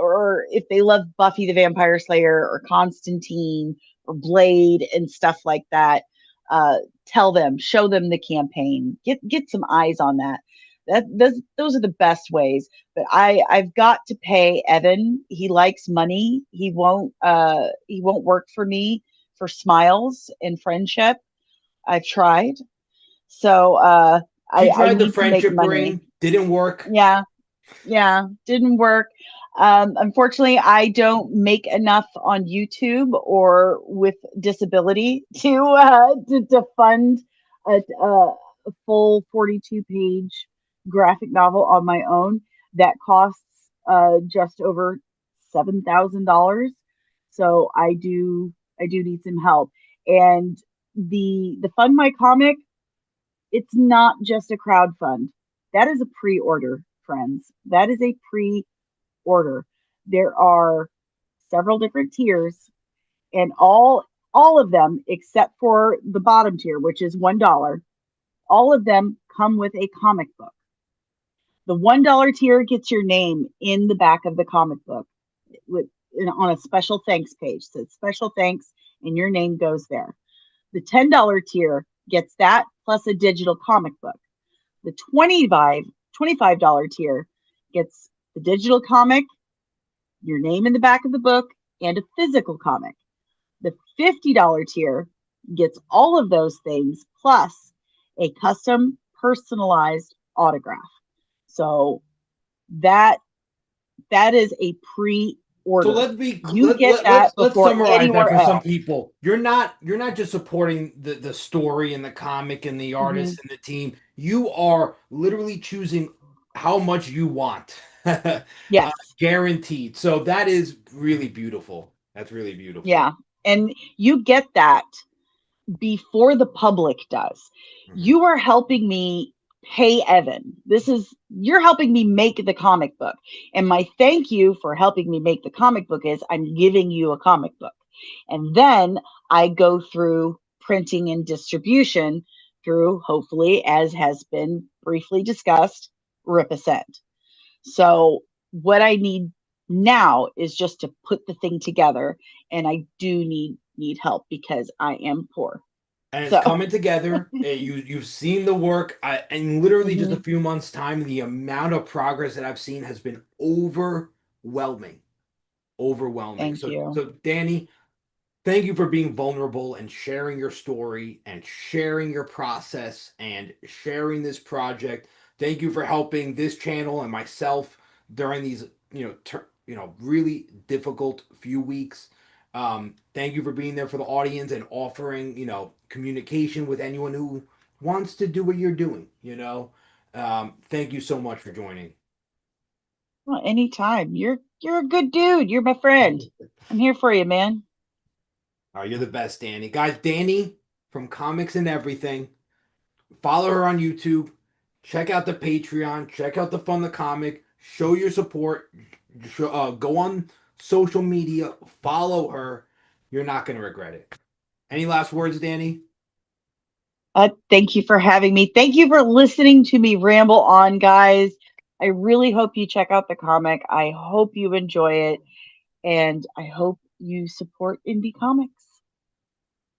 or if they love Buffy the Vampire Slayer or Constantine or Blade and stuff like that, uh, tell them, show them the campaign, get some eyes on that. Those are the best ways. But I've got to pay Evan. He likes money. He won't work for me for smiles and friendship. I've tried. So
She
I
tried the
need to make
friendship
money.
ring, didn't work.
Yeah, yeah, didn't work. Unfortunately, I don't make enough on YouTube or with disability to fund a full 42-page graphic novel on my own. That costs just over $7,000. So I do need some help. And the Fund My Comic, it's not just a crowd fund. That is a pre-order, friends. That is a pre-order. There are several different tiers, and all of them except for the bottom tier, which is $1, all of them come with a comic book. The $1 tier gets your name in the back of the comic book with on a special thanks page. So it's special thanks, and your name goes there. The $10 tier gets that plus a digital comic book. The $25 tier gets the digital comic, your name in the back of the book, and a physical comic. The $50 tier gets all of those things plus a custom personalized autograph. So that that is a
So
pre-order. You
let,
get
let
that
let's
before
summarize that
anywhere
for some
else.
people. You're not just supporting the story and the comic and the
Mm-hmm.
artist and the team. You are literally choosing how much you want.
Yes.
Guaranteed. So that is really beautiful. That's really beautiful.
Yeah. And you get that before the public does.
Mhm.
You are helping me pay Evan. You're helping me make the comic book. And my thank you for helping me make the comic book is I'm giving you a comic book. And then I go through printing and distribution through, hopefully, as has been briefly discussed, Ripascent. So what I need now is just to put the thing together, and I do need help because I am poor.
And it's
So
coming together. You've seen the work, in literally just a
mhm,
few months' time. The amount of progress that I've seen has been overwhelming, overwhelming.
thank you.
So Danny, thank you for being vulnerable and sharing your story and sharing your process and sharing this project. Thank you for helping this channel and myself during these, really difficult few weeks. Thank you for being there for the audience and offering, communication with anyone who wants to do what you're doing. Thank you so much for joining.
Well, anytime. You're a good dude. You're my friend. I'm here for you, man.
All right, you're the best, Danny. Guys, Danny from Comics and Everything. Follow her on YouTube. Check out the Patreon. Check out the Fun the Comic. Show your support. Go on social media. Follow her. You're not going to regret it. Any last words, Danny?
Thank you for having me. Thank you for listening to me ramble on, guys. I really hope you check out the comic. I hope you enjoy it, and I hope you support indie comics.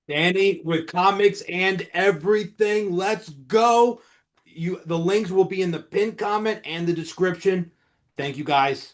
Danny with comics and everything. Let's go. The links will be in the pinned comment and the description. Thank you guys.